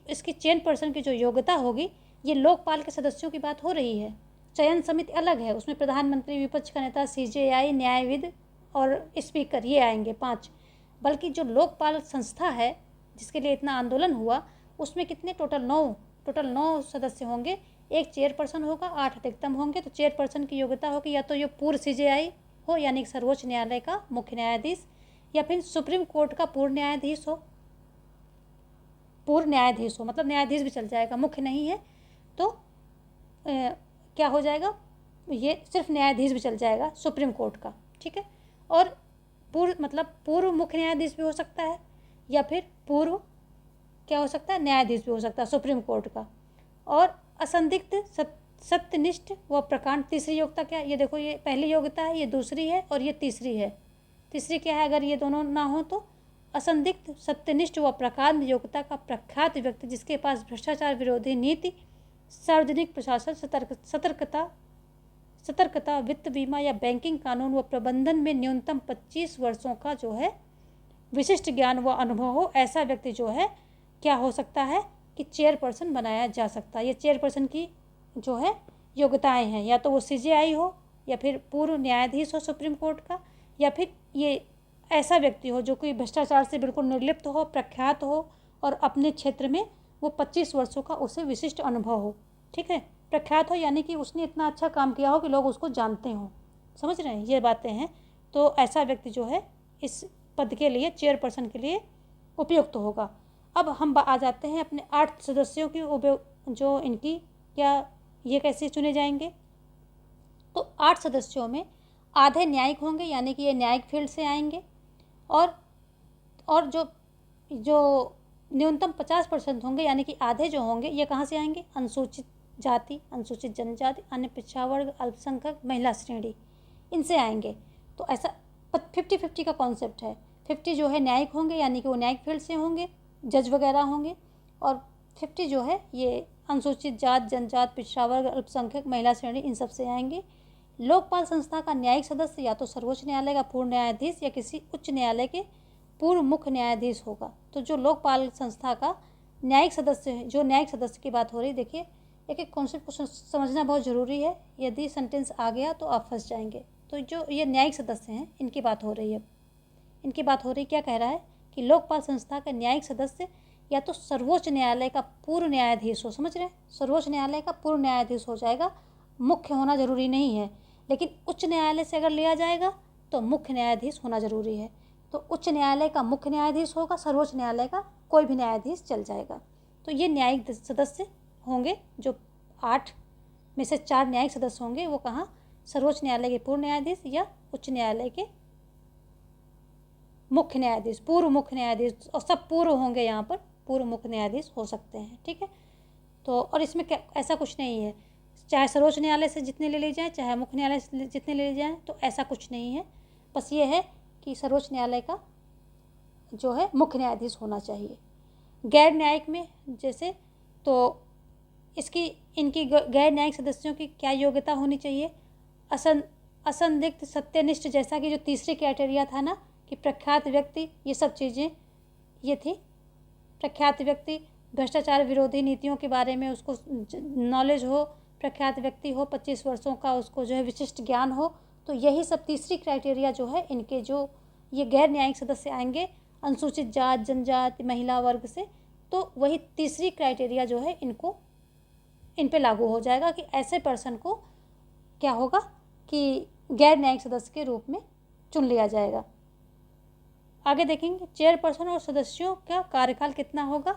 इसकी चेयरपर्सन की जो योग्यता होगी, ये लोकपाल के सदस्यों की बात हो रही है। चयन समिति अलग है, उसमें प्रधानमंत्री, विपक्ष का नेता, CJI, न्यायविद और स्पीकर, ये आएंगे 5। बल्कि जो लोकपाल संस्था है जिसके लिए इतना आंदोलन हुआ, उसमें कितने टोटल 9 सदस्य होंगे। एक चेयरपर्सन होगा, 8 अधिकतम होंगे। तो चेयरपर्सन की योग्यता होगी या तो ये पूर्व CJI हो यानी कि सर्वोच्च न्यायालय का मुख्य न्यायाधीश, या फिर सुप्रीम कोर्ट का पूर्व न्यायाधीश हो। मतलब न्यायाधीश भी चल जाएगा, मुख्य नहीं है तो क्या हो जाएगा, ये सिर्फ न्यायाधीश भी चल जाएगा सुप्रीम कोर्ट का, ठीक है। और पूर्व मुख्य न्यायाधीश भी हो सकता है या फिर पूर्व क्या हो सकता है, न्यायाधीश भी हो सकता है सुप्रीम कोर्ट का। और असंदिग्ध, सत्यनिष्ठ व प्रकांड, तीसरी योग्यता क्या है, ये देखो, ये पहली योग्यता है, ये दूसरी है और ये तीसरी है। तीसरी क्या है, अगर ये दोनों ना हो तो असंदिग्ध, सत्यनिष्ठ व प्रकांड योग्यता का प्रख्यात व्यक्ति जिसके पास भ्रष्टाचार विरोधी नीति, सार्वजनिक प्रशासन, सतर्कता, वित्त, बीमा या बैंकिंग कानून व प्रबंधन में न्यूनतम 25 वर्षों का जो है विशिष्ट ज्ञान व अनुभव हो, ऐसा व्यक्ति जो है क्या हो सकता है कि चेयरपर्सन बनाया जा सकता है। ये चेयरपर्सन की जो है योग्यताएं हैं, या तो वो CJI हो या फिर पूर्व न्यायाधीश हो सुप्रीम कोर्ट का, या फिर ये ऐसा व्यक्ति हो जो कोई भ्रष्टाचार से बिल्कुल निर्लिप्त हो, प्रख्यात हो और अपने क्षेत्र में वो 25 वर्षों का उसे विशिष्ट अनुभव हो, ठीक है। प्रख्यात हो यानी कि उसने इतना अच्छा काम किया हो कि लोग उसको जानते हों, समझ रहे हैं, ये बातें हैं। तो ऐसा व्यक्ति जो है इस पद के लिए, चेयरपर्सन के लिए उपयुक्त होगा। अब हम आ जाते हैं अपने 8 सदस्यों की, जो इनकी क्या, ये कैसे चुने जाएंगे। तो 8 सदस्यों में आधे न्यायिक होंगे यानी कि ये न्यायिक फील्ड से आएंगे, और जो न्यूनतम 50% होंगे यानी कि आधे जो होंगे ये कहाँ से आएंगे, अनुसूचित जाति, अनुसूचित जनजाति, अन्य पिछड़ा वर्ग, अल्पसंख्यक, महिला श्रेणी, इनसे आएंगे। तो ऐसा 50-50 का कॉन्सेप्ट है। 50 जो है न्यायिक होंगे यानी कि वो न्यायिक फील्ड से होंगे, जज वगैरह होंगे, और 50 जो है ये अनुसूचित जात, जनजात, पिछड़ा वर्ग, अल्पसंख्यक, महिला श्रेणी, इन सब से आएंगे। लोकपाल संस्था का न्यायिक सदस्य या तो सर्वोच्च न्यायालय का पूर्व न्यायाधीश या किसी उच्च न्यायालय के पूर्व मुख्य न्यायाधीश होगा। तो जो लोकपाल संस्था का न्यायिक सदस्य है, जो न्यायिक सदस्य की बात हो रही, देखिए एक एक कॉन्सेप्ट को समझना बहुत ज़रूरी है, यदि सेंटेंस आ गया तो आप फंस जाएंगे। तो जो ये न्यायिक सदस्य हैं इनकी बात हो रही है, इनकी बात हो रही, क्या कह रहा है कि लोकपाल संस्था का न्यायिक सदस्य या तो सर्वोच्च न्यायालय का पूर्व न्यायाधीश हो, समझ रहे हैं, सर्वोच्च न्यायालय का पूर्व न्यायाधीश हो जाएगा, मुख्य होना जरूरी नहीं है। लेकिन उच्च न्यायालय से अगर लिया जाएगा तो मुख्य न्यायाधीश होना जरूरी है। तो उच्च न्यायालय का मुख्य न्यायाधीश होगा, सर्वोच्च न्यायालय का कोई भी न्यायाधीश चल जाएगा। तो ये न्यायिक सदस्य होंगे, जो 8 में से 4 न्यायिक सदस्य होंगे, वो कहाँ, सर्वोच्च न्यायालय के पूर्व न्यायाधीश या उच्च न्यायालय के मुख्य न्यायाधीश, पूर्व मुख्य न्यायाधीश, और सब पूर्व होंगे, यहाँ पर पूर्व मुख्य न्यायाधीश हो सकते हैं, ठीक है। तो और इसमें क्या, ऐसा कुछ नहीं है, चाहे सर्वोच्च न्यायालय से जितने ले ली जाए, चाहे मुख्य न्यायालय से जितने ले ली जाए, तो ऐसा कुछ नहीं है। बस ये है कि सर्वोच्च न्यायालय का जो है मुख्य न्यायाधीश होना चाहिए। गैर न्यायिक में जैसे, तो इनकी गैर न्यायिक सदस्यों की क्या योग्यता होनी चाहिए, असंदिग्ध, सत्यनिष्ठ, जैसा कि जो तीसरी क्राइटेरिया था ना कि प्रख्यात व्यक्ति, ये सब चीज़ें ये थी। प्रख्यात व्यक्ति, भ्रष्टाचार विरोधी नीतियों के बारे में उसको नॉलेज हो, प्रख्यात व्यक्ति हो, 25 वर्षों का उसको जो है विशिष्ट ज्ञान हो, तो यही सब तीसरी क्राइटेरिया जो है इनके, जो ये गैर न्यायिक सदस्य आएंगे अनुसूचित जात, जनजाति, महिला वर्ग से, तो वही तीसरी क्राइटेरिया जो है इनको, इन पे लागू हो जाएगा कि ऐसे पर्सन को क्या होगा कि गैर न्यायिक सदस्य के रूप में चुन लिया जाएगा। आगे देखेंगे चेयरपर्सन और सदस्यों का कार्यकाल कितना होगा,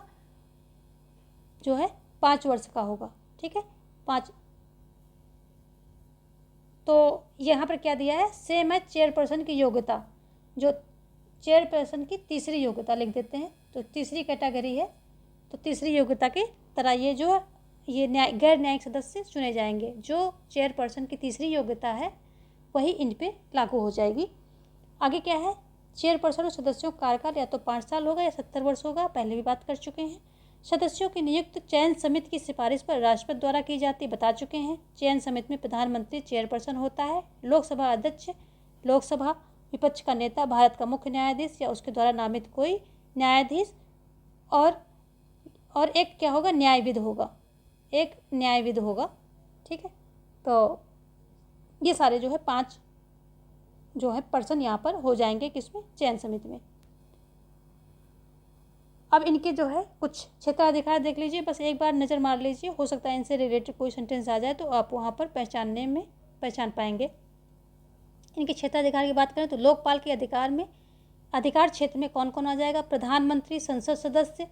जो है 5 वर्ष का होगा। ठीक है, 5। तो यहाँ पर क्या दिया है, सेम है चेयरपर्सन की योग्यता, जो चेयरपर्सन की तीसरी योग्यता लिख देते हैं, तो तीसरी कैटेगरी है, तो तीसरी योग्यता की तरह ये जो ये गैर न्यायिक सदस्य चुने जाएंगे। जो चेयरपर्सन की तीसरी योग्यता है वही इन पे लागू हो जाएगी। आगे क्या है, चेयरपर्सन और सदस्यों का कार्यकाल या तो 5 साल होगा या 70 वर्ष होगा, पहले भी बात कर चुके हैं। सदस्यों की नियुक्त चयन समिति की सिफारिश पर राष्ट्रपति द्वारा की जाती, बता चुके हैं। चयन समिति में प्रधानमंत्री चेयरपर्सन होता है। लोकसभा अध्यक्ष, लोकसभा विपक्ष का नेता, भारत का मुख्य न्यायाधीश या उसके द्वारा नामित कोई न्यायाधीश, और एक क्या होगा, न्यायविद होगा, एक न्यायविद होगा। ठीक है, तो ये सारे जो है 5 जो है पर्सन यहाँ पर हो जाएंगे किसमें, चयन समिति में। अब इनके जो है कुछ क्षेत्राधिकार देख लीजिए, बस एक बार नज़र मार लीजिए, हो सकता है इनसे रिलेटेड कोई सेंटेंस आ जाए तो आप वहाँ पर पहचान पाएंगे। इनके क्षेत्राधिकार की बात करें तो लोकपाल के अधिकार क्षेत्र में कौन कौन आ जाएगा, प्रधानमंत्री, संसद सदस्य,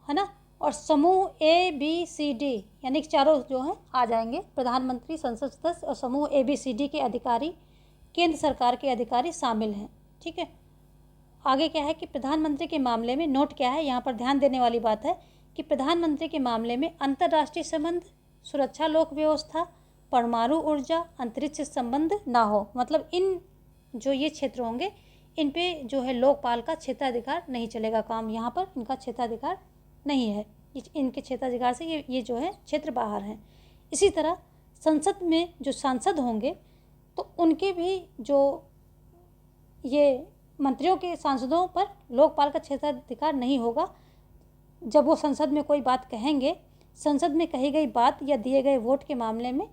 है ना, और समूह ABCD यानी कि चारों जो हैं आ जाएंगे। प्रधानमंत्री, संसद सदस्य और समूह ABCD के अधिकारी, केंद्र सरकार के अधिकारी शामिल हैं। ठीक है, आगे क्या है कि प्रधानमंत्री के मामले में नोट क्या है, यहाँ पर ध्यान देने वाली बात है कि प्रधानमंत्री के मामले में अंतर्राष्ट्रीय संबंध, सुरक्षा, लोक व्यवस्था, परमाणु ऊर्जा, अंतरिक्ष संबंध ना हो। मतलब इन जो ये क्षेत्र होंगे इन पे जो है लोकपाल का क्षेत्राधिकार नहीं चलेगा काम, यहाँ पर इनका क्षेत्राधिकार नहीं है, इनके क्षेत्राधिकार से ये जो है क्षेत्र बाहर हैं। इसी तरह संसद में जो सांसद होंगे तो उनके भी जो ये मंत्रियों के सांसदों पर लोकपाल का क्षेत्राधिकार नहीं होगा। जब वो संसद में कोई बात कहेंगे, संसद में कही गई बात या दिए गए वोट के मामले में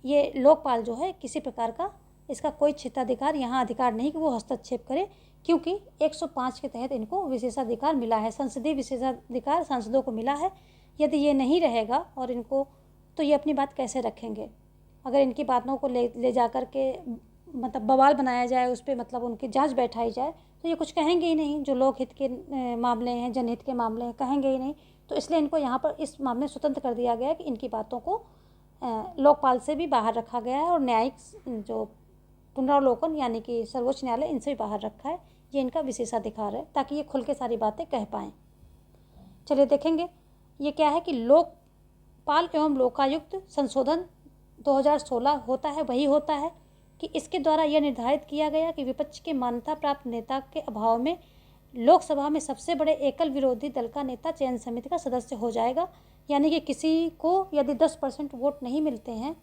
ये लोकपाल जो है किसी प्रकार का इसका कोई क्षेत्राधिकार, यहाँ अधिकार नहीं कि वो हस्तक्षेप करे, क्योंकि 105 के तहत इनको विशेषाधिकार मिला है, संसदीय विशेषाधिकार सांसदों को मिला है। यदि ये नहीं रहेगा और इनको, तो ये अपनी बात कैसे रखेंगे। अगर इनकी बातों को ले जा कर के मतलब बवाल बनाया जाए, उस पर मतलब उनकी जांच बैठाई जाए, तो ये कुछ कहेंगे ही नहीं। जो लोकहित के मामले हैं, जनहित के मामले हैं, कहेंगे ही नहीं। तो इसलिए इनको यहाँ पर इस मामले में स्वतंत्र कर दिया गया है कि इनकी बातों को लोकपाल से भी बाहर रखा गया है और न्यायिक जो पुनरावलोकन यानी कि सर्वोच्च न्यायालय इनसे भी बाहर रखा है। ये इनका विशेषाधिकार है ताकि ये खुल के सारी बातें कह पाएँ। चलिए देखेंगे ये क्या है कि लोकपाल एवं लोकायुक्त संशोधन 2016 होता है, वही होता है कि इसके द्वारा यह निर्धारित किया गया कि विपक्ष के मान्यता प्राप्त नेता के अभाव में लोकसभा में सबसे बड़े एकल विरोधी दल का नेता चयन समिति का सदस्य हो जाएगा। यानी कि किसी को यदि 10% वोट नहीं मिलते हैं,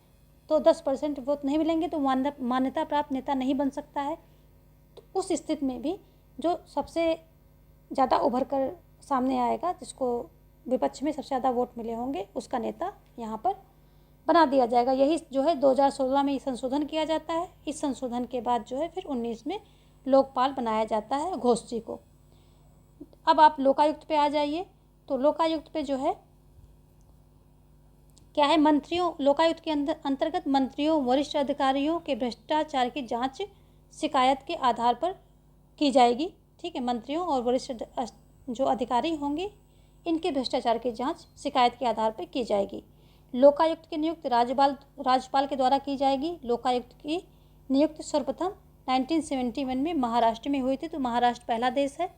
तो 10% वोट नहीं मिलेंगे तो मान्यता प्राप्त नेता नहीं बन सकता है। तो उस स्थिति में भी जो सबसे ज़्यादा उभर कर सामने आएगा, जिसको विपक्ष में सबसे ज़्यादा वोट मिले होंगे, उसका नेता यहाँ पर बना दिया जाएगा। यही जो है 2016 में संशोधन किया जाता है। इस संशोधन के बाद जो है फिर 19 में लोकपाल बनाया जाता है घोषजी को। अब आप लोकायुक्त पे आ जाइए। तो लोकायुक्त पे जो है क्या है, मंत्रियों, लोकायुक्त के अंतर्गत मंत्रियों, वरिष्ठ अधिकारियों के भ्रष्टाचार की जांच शिकायत के आधार पर की जाएगी। ठीक है, मंत्रियों और वरिष्ठ जो अधिकारी होंगे इनके भ्रष्टाचार की जांच शिकायत के आधार पर की जाएगी। लोकायुक्त की नियुक्ति राज्यपाल के द्वारा की जाएगी। लोकायुक्त की नियुक्ति सर्वप्रथम 1971 में महाराष्ट्र में हुई थी। तो महाराष्ट्र पहला देश है,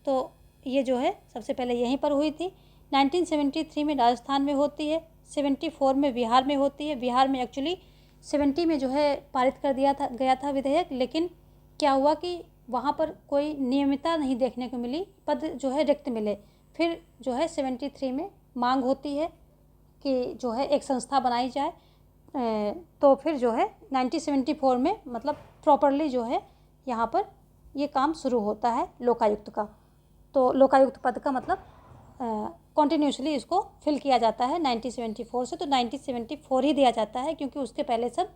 तो ये जो है सबसे पहले यहीं पर हुई थी। 1973 में राजस्थान में होती है, 74 में बिहार में होती है। बिहार में एक्चुअली 70 में जो है पारित कर गया था विधेयक, लेकिन क्या हुआ कि वहाँ पर कोई नियमितता नहीं देखने को मिली, पद जो है रिक्त मिले। फिर जो है 73 में मांग होती है कि जो है एक संस्था बनाई जाए। तो फिर जो है 1974 में मतलब प्रॉपरली जो है यहाँ पर ये काम शुरू होता है लोकायुक्त का। तो लोकायुक्त पद का मतलब कॉन्टिन्यूसली इसको फिल किया जाता है 1974 से। तो 1974 ही दिया जाता है, क्योंकि उसके पहले सब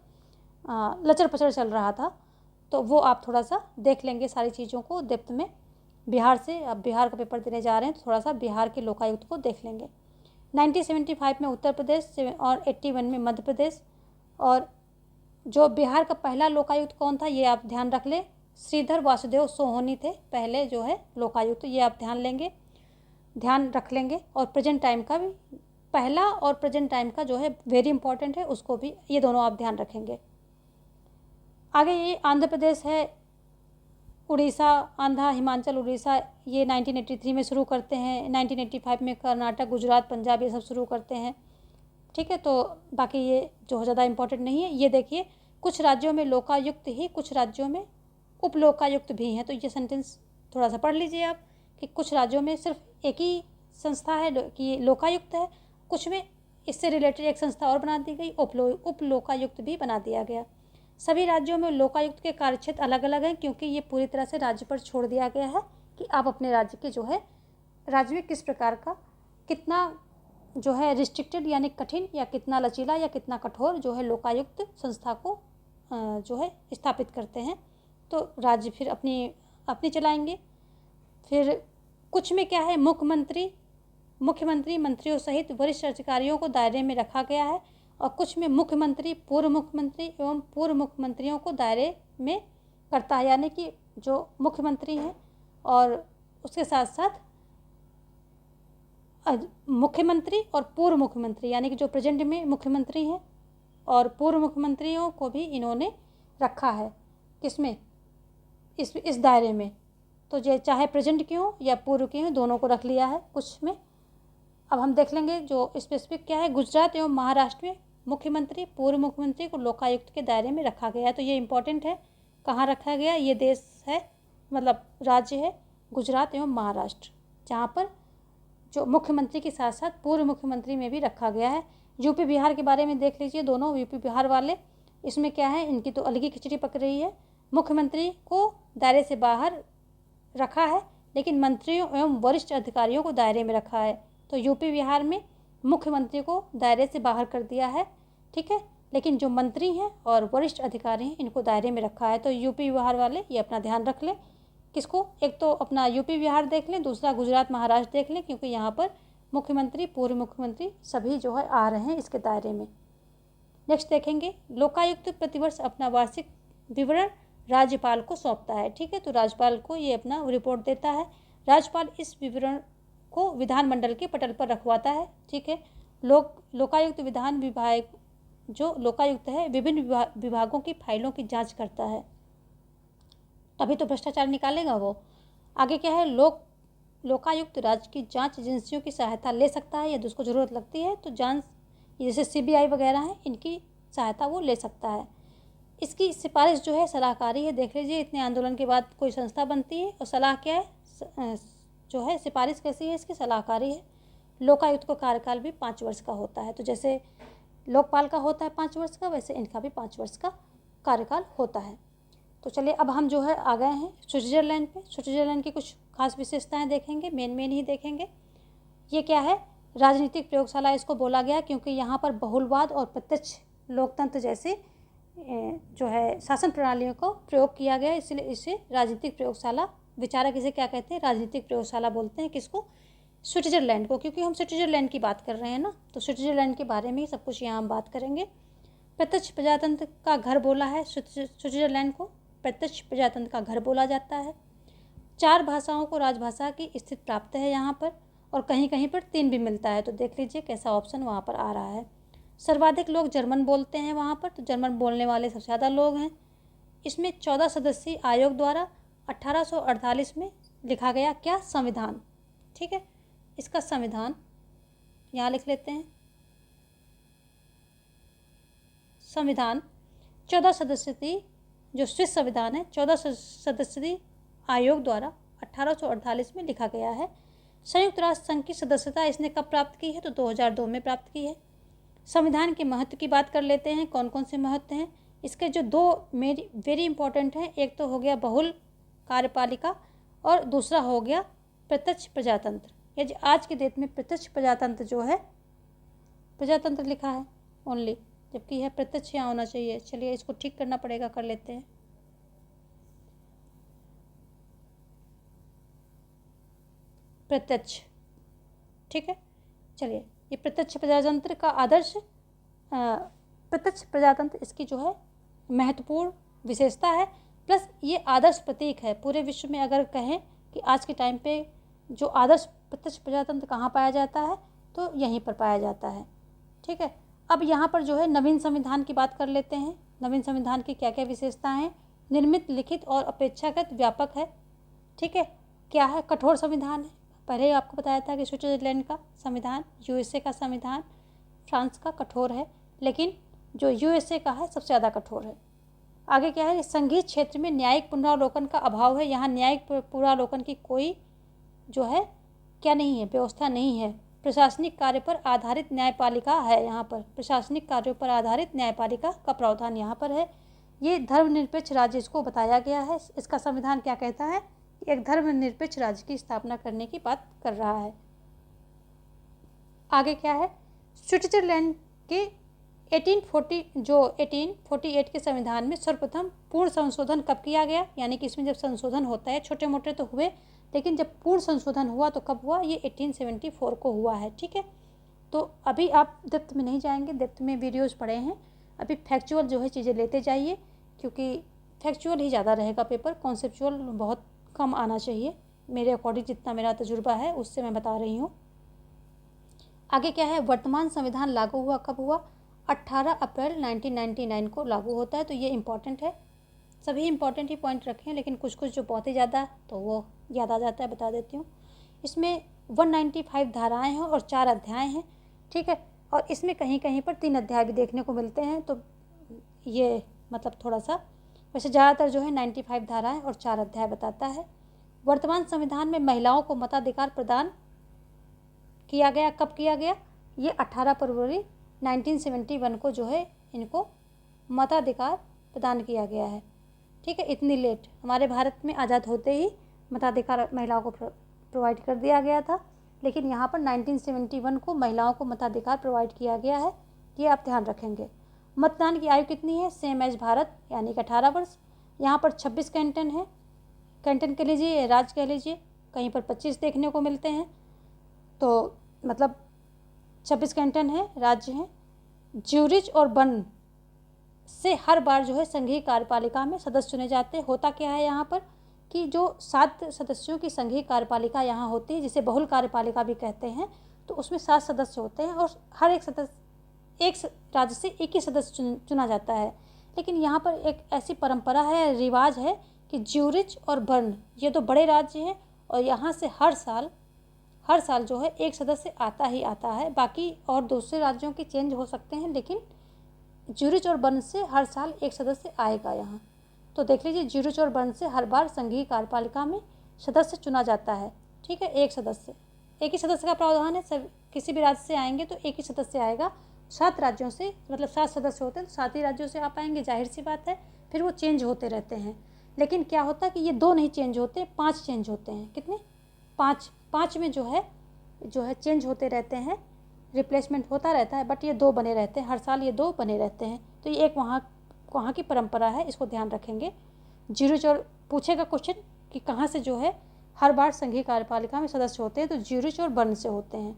लचर पचर चल रहा था। तो वो आप थोड़ा सा देख लेंगे सारी चीज़ों को डेप्थ में। बिहार से, अब बिहार का पेपर देने जा रहे हैं तो थोड़ा सा बिहार के लोकायुक्त को देख लेंगे। 1975 में उत्तर प्रदेश और 81 में मध्य प्रदेश। और जो बिहार का पहला लोकायुक्त कौन था ये आप ध्यान रख लें, श्रीधर वासुदेव सोहोनी थे पहले जो है लोकायुक्त, ये आप ध्यान रख लेंगे। और प्रेजेंट टाइम का भी, पहला और प्रेजेंट टाइम का जो है वेरी इंपॉर्टेंट है, उसको भी ये दोनों आप ध्यान रखेंगे। आगे ये आंध्र प्रदेश है, उड़ीसा, आंध्र, हिमाचल, उड़ीसा, ये 1983 में शुरू करते हैं। 1985 में कर्नाटक, गुजरात, पंजाब ये सब शुरू करते हैं। ठीक है, तो बाकी ये जो ज़्यादा इम्पोर्टेंट नहीं है। ये देखिए, कुछ राज्यों में लोकायुक्त ही, कुछ राज्यों में उप लोकायुक्त भी हैं। तो ये सेंटेंस थोड़ा सा पढ़ लीजिए आप कि कुछ राज्यों में सिर्फ एक ही संस्था है कि लोकायुक्त है, कुछ में इससे रिलेटेड एक संस्था और बना दी गई, उप लोकायुक्त भी बना दिया गया। सभी राज्यों में लोकायुक्त के कार्यक्षेत्र अलग अलग हैं क्योंकि ये पूरी तरह से राज्य पर छोड़ दिया गया है कि आप अपने राज्य के जो है, राज्य में किस प्रकार का, कितना जो है रिस्ट्रिक्टेड यानी कठिन, या कितना लचीला या कितना कठोर जो है लोकायुक्त संस्था को जो है स्थापित करते हैं। तो राज्य फिर अपनी चलाएंगे। फिर कुछ में क्या है, मुख्यमंत्री मंत्रियों सहित वरिष्ठ अधिकारियों को दायरे में रखा गया है। और कुछ में मुख्यमंत्री, पूर्व मुख्यमंत्री एवं पूर्व मुख्यमंत्रियों को दायरे में करता है, यानी कि जो मुख्यमंत्री हैं और उसके साथ साथ मुख्यमंत्री और पूर्व मुख्यमंत्री, यानी कि जो प्रेजेंट में मुख्यमंत्री हैं और पूर्व मुख्यमंत्रियों को भी इन्होंने रखा है किसमें, इस दायरे में। तो ये चाहे प्रेजेंट के हों या पूर्व के हों, दोनों को रख लिया है कुछ में। अब हम देख लेंगे जो स्पेसिफिक क्या है। गुजरात एवं महाराष्ट्र में मुख्यमंत्री, पूर्व मुख्यमंत्री को लोकायुक्त के दायरे में रखा गया है। तो ये इंपॉर्टेंट है, कहाँ रखा गया, ये देश है, मतलब राज्य है गुजरात एवं महाराष्ट्र, जहाँ पर जो मुख्यमंत्री के साथ साथ पूर्व मुख्यमंत्री में भी रखा गया है। यूपी बिहार के बारे में देख लीजिए, दोनों यूपी बिहार वाले, इसमें क्या है, इनकी तो अलग ही खिचड़ी पक रही है। मुख्यमंत्री को दायरे से बाहर रखा है, लेकिन मंत्रियों एवं वरिष्ठ अधिकारियों को दायरे में रखा है। तो यूपी बिहार में मुख्यमंत्री को दायरे से बाहर कर दिया है, ठीक है, लेकिन जो मंत्री हैं और वरिष्ठ अधिकारी हैं इनको दायरे में रखा है। तो यूपी बिहार वाले ये अपना ध्यान रख लें। किसको, एक तो अपना यूपी बिहार देख लें, दूसरा गुजरात महाराष्ट्र देख लें, क्योंकि यहाँ पर मुख्यमंत्री, पूर्व मुख्यमंत्री सभी जो है आ रहे हैं इसके दायरे में। नेक्स्ट देखेंगे, लोकायुक्त प्रतिवर्ष अपना वार्षिक विवरण राज्यपाल को सौंपता है। ठीक है, तो राज्यपाल को ये अपना रिपोर्ट देता है। राज्यपाल इस विवरण को विधानमंडल के पटल पर रखवाता है। ठीक है, लोकायुक्त विधान विभाग, जो लोकायुक्त है विभिन्न विभागों की फाइलों की जांच करता है, तभी तो भ्रष्टाचार निकालेगा वो। आगे क्या है, लोकायुक्त राज्य की जांच एजेंसियों की सहायता ले सकता है, यदि उसको ज़रूरत लगती है तो जांच, जैसे सीबीआई वगैरह हैं, इनकी सहायता वो ले सकता है। इसकी सिफारिश जो है सलाहकारी है। देख लीजिए, इतने आंदोलन के बाद कोई संस्था बनती है और सलाह क्या है, जो है सिफारिश कैसी है, इसकी सलाहकारी है। लोकायुक्त का कार्यकाल भी 5 वर्ष का होता है। तो जैसे लोकपाल का होता है 5 वर्ष का, वैसे इनका भी 5 वर्ष का कार्यकाल होता है। तो चलिए अब हम जो है आ गए हैं स्विट्ज़रलैंड पे। स्विट्ज़रलैंड की कुछ खास विशेषताएं देखेंगे, मेन ही देखेंगे। ये क्या है, राजनीतिक प्रयोगशाला इसको बोला गया क्योंकि यहाँ पर बहुलवाद और प्रत्यक्ष लोकतंत्र जैसे जो है शासन प्रणालियों को प्रयोग किया गया, इसलिए इसे राजनीतिक प्रयोगशाला, विचारक इसे क्या कहते हैं, राजनीतिक प्रयोगशाला बोलते हैं। किसको, स्विट्ज़रलैंड को, क्योंकि हम स्विट्ज़रलैंड की बात कर रहे हैं ना, तो स्विट्ज़रलैंड के बारे में ही सब कुछ यहाँ हम बात करेंगे। प्रत्यक्ष प्रजातंत्र का घर बोला है स्विट्ज़रलैंड को, प्रत्यक्ष प्रजातंत्र का घर बोला जाता है। 4 भाषाओं को राजभाषा की स्थिति प्राप्त है यहाँ पर, और कहीं कहीं पर 3 भी मिलता है। तो देख लीजिए कैसा ऑप्शन वहाँ पर आ रहा है। सर्वाधिक लोग जर्मन बोलते हैं वहाँ पर, तो जर्मन बोलने वाले सबसे ज़्यादा लोग हैं। इसमें 14 सदस्यीय आयोग द्वारा 1848 में लिखा गया क्या, संविधान। ठीक है, इसका संविधान यहाँ लिख लेते हैं। संविधान 14 सदस्यीय, जो स्विस संविधान है, 14 सदस्यीय आयोग द्वारा 1848 में लिखा गया है। संयुक्त राष्ट्र संघ की सदस्यता इसने कब प्राप्त की है, तो 2002 में प्राप्त की है। संविधान के महत्व की बात कर लेते हैं, कौन कौन से महत्व हैं इसके। जो 2 वेरी इंपॉर्टेंट हैं, एक तो हो गया बहुल कार्यपालिका और दूसरा हो गया प्रत्यक्ष प्रजातंत्र। ये आज के डेट में प्रत्यक्ष प्रजातंत्र जो है, प्रजातंत्र लिखा है ओनली, जबकि यह प्रत्यक्ष यहाँ होना चाहिए। चलिए इसको ठीक करना पड़ेगा, कर लेते हैं। प्रत्यक्ष, ठीक है। चलिए, ये प्रत्यक्ष प्रजातंत्र का आदर्श, प्रत्यक्ष प्रजातंत्र इसकी जो है महत्वपूर्ण विशेषता है, प्लस ये आदर्श प्रतीक है। पूरे विश्व में अगर कहें कि आज के टाइम पे जो आदर्श प्रत्यक्ष प्रजातंत्र कहाँ पाया जाता है, तो यहीं पर पाया जाता है, ठीक है। अब यहाँ पर जो है नवीन संविधान की बात कर लेते हैं। नवीन संविधान की क्या क्या विशेषताएं हैं? निर्मित, लिखित और अपेक्षाकृत व्यापक है, ठीक है। क्या है? कठोर संविधान है। पहले ही आपको बताया था कि स्विट्जरलैंड का संविधान, यूएसए का संविधान, फ्रांस का कठोर है, लेकिन जो यूएसए का है सबसे ज़्यादा कठोर है। आगे क्या है? संघीय क्षेत्र में न्यायिक पुनरावलोकन का अभाव है। यहाँ न्यायिक पुनरावलोकन की कोई जो है क्या नहीं है, व्यवस्था नहीं है। प्रशासनिक कार्य पर आधारित न्यायपालिका है। यहाँ पर प्रशासनिक कार्यों पर आधारित न्यायपालिका का प्रावधान यहाँ पर है। ये धर्मनिरपेक्ष राज्य इसको बताया गया है। इसका संविधान क्या कहता है? एक धर्मनिरपेक्ष राज्य की स्थापना करने की बात कर रहा है। आगे क्या है? स्विट्जरलैंड के 1848 के संविधान में सर्वप्रथम पूर्ण संशोधन कब किया गया? यानी कि इसमें जब संशोधन होता है, छोटे मोटे तो हुए, लेकिन जब पूर्ण संशोधन हुआ तो कब हुआ? ये 1874 को हुआ है, ठीक है। तो अभी आप डेप्थ में नहीं जाएंगे, डेप्थ में वीडियोस पढ़े हैं। अभी फैक्चुअल जो है चीज़ें लेते जाइए, क्योंकि फैक्चुअल ही ज़्यादा रहेगा पेपर, कॉन्सेप्चुअल बहुत कम आना चाहिए। मेरे अकॉर्डिंग जितना मेरा तजुर्बा है उससे मैं बता रही हूँ। आगे क्या है? वर्तमान संविधान लागू हुआ कब हुआ? 18 अप्रैल 1999 को लागू होता है। तो ये इम्पॉर्टेंट है, सभी इम्पॉर्टेंट ही पॉइंट रखे हैं, लेकिन कुछ कुछ जो बहुत ही ज़्यादा तो वो याद आ जाता है, बता देती हूँ। इसमें 195 धाराएं हैं और 4 अध्याय हैं, ठीक है। और इसमें कहीं कहीं पर 3 अध्याय भी देखने को मिलते हैं, तो ये मतलब थोड़ा सा, वैसे ज़्यादातर जो है 95 धाराएं और 4 अध्याय बताता है। वर्तमान संविधान में महिलाओं को मताधिकार प्रदान किया गया। कब किया गया? ये 18 फरवरी 1971 को जो है इनको मताधिकार प्रदान किया गया है, ठीक है। इतनी लेट, हमारे भारत में आज़ाद होते ही मताधिकार महिलाओं को प्रोवाइड कर दिया गया था, लेकिन यहाँ पर 1971 को महिलाओं को मताधिकार प्रोवाइड किया गया है, ये आप ध्यान रखेंगे। मतदान की आयु कितनी है? सेम एज भारत, यानी कि 18 वर्ष। यहाँ पर 26 कैंटन है, कैंटन कह लीजिए, राज्य कह लीजिए, कहीं पर 25 देखने को मिलते हैं, तो मतलब 26 कैंटन है, राज्य हैं। ज्यूरिच और बर्न से हर बार जो है संघीय कार्यपालिका में सदस्य चुने जाते हैं। होता क्या है यहाँ पर कि जो 7 सदस्यों की संघीय कार्यपालिका यहाँ होती है, जिसे बहुल कार्यपालिका भी कहते हैं, तो उसमें 7 सदस्य होते हैं और हर एक सदस्य, एक राज्य से एक ही सदस्य चुना जाता है। लेकिन यहाँ पर एक ऐसी परंपरा है, रिवाज है कि ज्यूरिच और बर्न ये तो बड़े राज्य हैं और यहाँ से हर साल जो है एक सदस्य आता ही आता है। बाकी और दूसरे राज्यों के चेंज हो सकते हैं, लेकिन ज्यूरिच और बर्न से हर साल एक सदस्य आएगा यहाँ। तो देख लीजिए, ज्यूरिच और बर्न से हर बार संघीय कार्यपालिका में सदस्य चुना जाता है, ठीक है। एक ही सदस्य का प्रावधान है, सब किसी भी राज्य से आएंगे तो एक ही सदस्य आएगा। 7 राज्यों से, मतलब 7 सदस्य होते हैं, तो 7 ही राज्यों से आ पाएंगे, जाहिर सी बात है। फिर वो चेंज होते रहते हैं, लेकिन क्या होता है कि ये 2 नहीं चेंज होते, 5 चेंज होते हैं। कितने? 5 में जो है चेंज होते रहते हैं, रिप्लेसमेंट होता रहता है, बट ये 2 बने रहते हैं, हर साल ये 2 बने रहते हैं। तो ये एक वहाँ की परंपरा है, इसको ध्यान रखेंगे। ज्यूरिच और पूछेगा क्वेश्चन कि कहाँ से जो है हर बार संघीय कार्यपालिका में सदस्य होते हैं, तो ज्यूरिच और बर्न से होते हैं।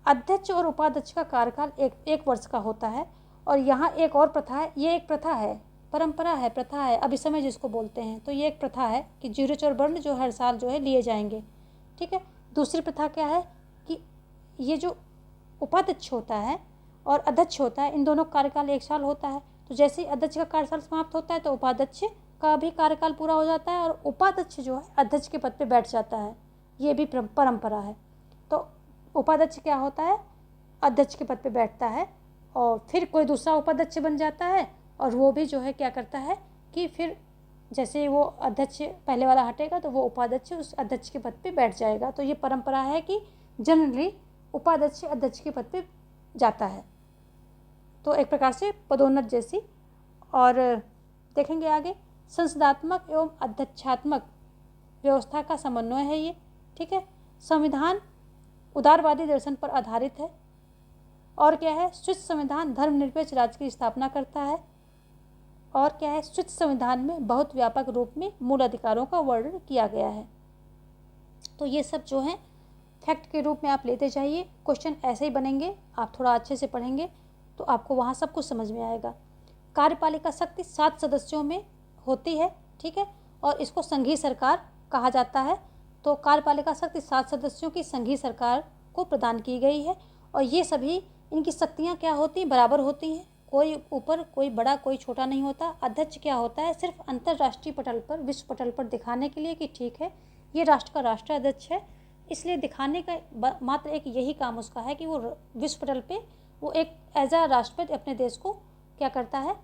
अध्यक्ष और उपाध्यक्ष का कार्यकाल एक वर्ष का होता है। और यहाँ एक और प्रथा है, ये एक प्रथा है, परंपरा है, प्रथा है, अभिसमय जिसको बोलते हैं। तो ये एक प्रथा है कि ज्यूरिच और बर्न जो हर साल जो है लिए जाएंगे, ठीक है। दूसरी प्रथा क्या है कि ये जो उपाध्यक्ष होता है और अध्यक्ष होता है, इन दोनों का कार्यकाल 1 साल होता है। तो जैसे ही अध्यक्ष का कार्यकाल समाप्त होता है तो उपाध्यक्ष का भी कार्यकाल पूरा हो जाता है और उपाध्यक्ष जो है अध्यक्ष के पद पे बैठ जाता है। ये भी परंपरा है। तो उपाध्यक्ष क्या होता है? अध्यक्ष के पद पे बैठता है और फिर कोई दूसरा उपाध्यक्ष बन जाता है, और वो भी जो है क्या करता है कि फिर जैसे वो अध्यक्ष पहले वाला हटेगा तो वो उपाध्यक्ष उस अध्यक्ष के पद पे बैठ जाएगा। तो ये परंपरा है कि जनरली उपाध्यक्ष अध्यक्ष के पद पे जाता है, तो एक प्रकार से पदोन्नत जैसी। और देखेंगे आगे, संसदात्मक एवं अध्यक्षात्मक व्यवस्था का समन्वय है ये, ठीक है। संविधान उदारवादी दर्शन पर आधारित है, और क्या है, स्विस संविधान धर्मनिरपेक्ष राज्य की स्थापना करता है। और क्या है, स्विस संविधान में बहुत व्यापक रूप में मूल अधिकारों का वर्णन किया गया है। तो ये सब जो है फैक्ट के रूप में आप लेते जाइए, क्वेश्चन ऐसे ही बनेंगे, आप थोड़ा अच्छे से पढ़ेंगे तो आपको वहाँ सब कुछ समझ में आएगा। कार्यपालिका शक्ति 7 सदस्यों में होती है, ठीक है, और इसको संघीय सरकार कहा जाता है। तो कार्यपालिका शक्ति 7 सदस्यों की संघीय सरकार को प्रदान की गई है और ये सभी, इनकी शक्तियाँ क्या होती हैं, बराबर होती हैं, कोई ऊपर कोई बड़ा कोई छोटा नहीं होता। अध्यक्ष क्या होता है, सिर्फ अंतर्राष्ट्रीय पटल पर, विश्व पटल पर दिखाने के लिए कि ठीक है ये राष्ट्र का राष्ट्राध्यक्ष है, इसलिए दिखाने का मात्र एक यही काम उसका है कि वो विश्व पटल पे वो एक एज अ राष्ट्रपति अपने देश को क्या करता है,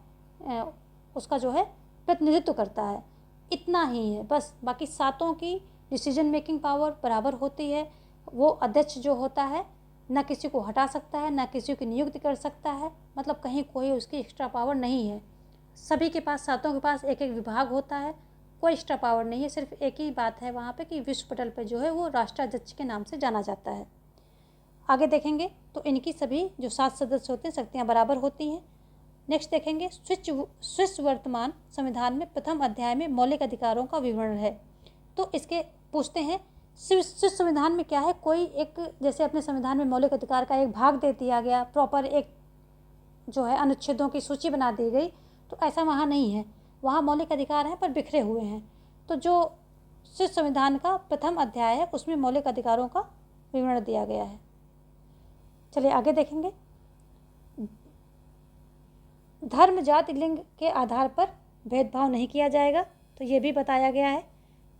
उसका जो है प्रतिनिधित्व करता है। इतना ही है बस, बाकी सातों की डिसीजन मेकिंग पावर बराबर होती है। वो अध्यक्ष जो होता है ना किसी को हटा सकता है, ना किसी की नियुक्ति कर सकता है, मतलब कहीं कोई उसकी एक्स्ट्रा पावर नहीं है। सभी के पास, सातों के पास एक एक विभाग होता है, कोई एक्स्ट्रा पावर नहीं है। सिर्फ एक ही बात है वहाँ पे कि विश्व पटल पे जो है वो राष्ट्राध्यक्ष के नाम से जाना जाता है। आगे देखेंगे तो इनकी सभी जो 7 सदस्य होते हैं शक्तियाँ बराबर होती हैं। नेक्स्ट देखेंगे, स्विस वर्तमान संविधान में प्रथम अध्याय में मौलिक अधिकारों का विवरण है। तो इसके पूछते हैं स्विस संविधान में क्या है, कोई एक जैसे अपने संविधान में मौलिक अधिकार का एक भाग दे दिया गया, प्रॉपर एक जो है अनुच्छेदों की सूची बना दी गई, तो ऐसा वहाँ नहीं है। वहाँ मौलिक अधिकार हैं पर बिखरे हुए हैं। तो जो स्विस संविधान का प्रथम अध्याय है उसमें मौलिक अधिकारों का विवरण दिया गया है। चलिए आगे देखेंगे, धर्म जाति लिंग के आधार पर भेदभाव नहीं किया जाएगा, तो ये भी बताया गया है।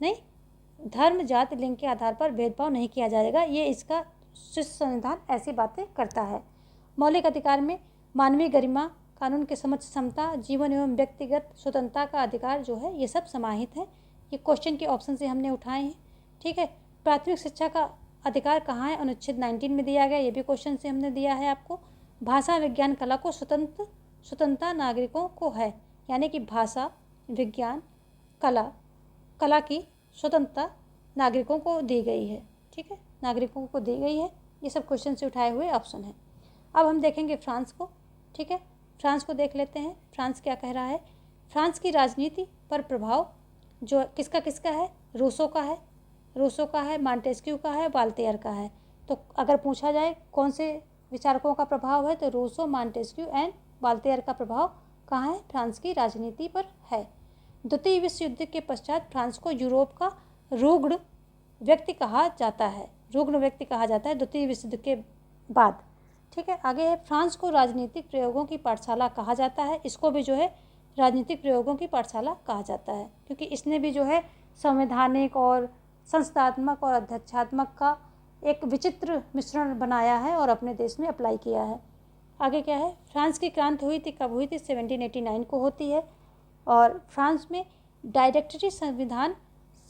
नहीं, धर्म जाति लिंग के आधार पर भेदभाव नहीं किया जाएगा, ये इसका स्विस संविधान ऐसी बातें करता है। मौलिक अधिकार में मानवीय गरिमा, कानून के समक्ष समता, जीवन एवं व्यक्तिगत स्वतंत्रता का अधिकार जो है ये सब समाहित है। ये क्वेश्चन के ऑप्शन से हमने उठाए हैं, ठीक है। प्राथमिक शिक्षा का अधिकार कहाँ है, अनुच्छेद 19 में दिया गया, ये भी क्वेश्चन से हमने दिया है आपको। भाषा विज्ञान कला को स्वतंत्रता नागरिकों को है, यानी कि भाषा विज्ञान कला की स्वतंत्रता नागरिकों को दी गई है, ठीक है, नागरिकों को दी गई है। ये सब क्वेश्चन से उठाए हुए ऑप्शन है। अब हम देखेंगे फ्रांस को, ठीक है, फ्रांस को देख लेते हैं। फ्रांस क्या कह रहा है, फ्रांस की राजनीति पर प्रभाव जो किसका किसका है, रूसो का है, मांटेस्क्यू का है, वाल्टेयर का है। तो अगर पूछा जाए कौन से विचारकों का प्रभाव है, तो रूसो, मांटेस्क्यू एंड वाल्टेयर का प्रभाव कहाँ है, फ्रांस की राजनीति पर है। द्वितीय विश्व युद्ध के पश्चात फ्रांस को यूरोप का रुग्ण व्यक्ति कहा जाता है, द्वितीय विश्व युद्ध के बाद, ठीक है। आगे है, फ्रांस को राजनीतिक प्रयोगों की पाठशाला कहा जाता है। इसको भी जो है राजनीतिक प्रयोगों की पाठशाला कहा जाता है, क्योंकि इसने भी जो है संवैधानिक और संस्थात्मक और अध्यक्षात्मक का एक विचित्र मिश्रण बनाया है और अपने देश में अप्लाई किया है। आगे क्या है, फ्रांस की क्रांति हुई थी, कब हुई थी, 1789 को होती है। और फ्रांस में डायरेक्टरी संविधान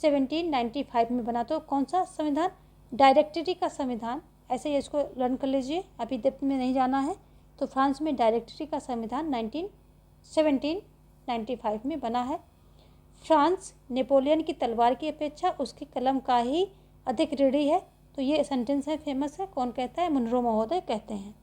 1795 में बना। तो कौन सा संविधान, डायरेक्टरी का संविधान, ऐसे ही इसको लर्न कर लीजिए, अभी डेप्थ में नहीं जाना है। तो फ्रांस में डायरेक्टरी का संविधान 1795 में बना है। फ्रांस नेपोलियन की तलवार की अपेक्षा उसकी कलम का ही अधिक ऋणी है। तो ये सेंटेंस है, फेमस है, कौन कहता है, मुनरो महोदय कहते हैं,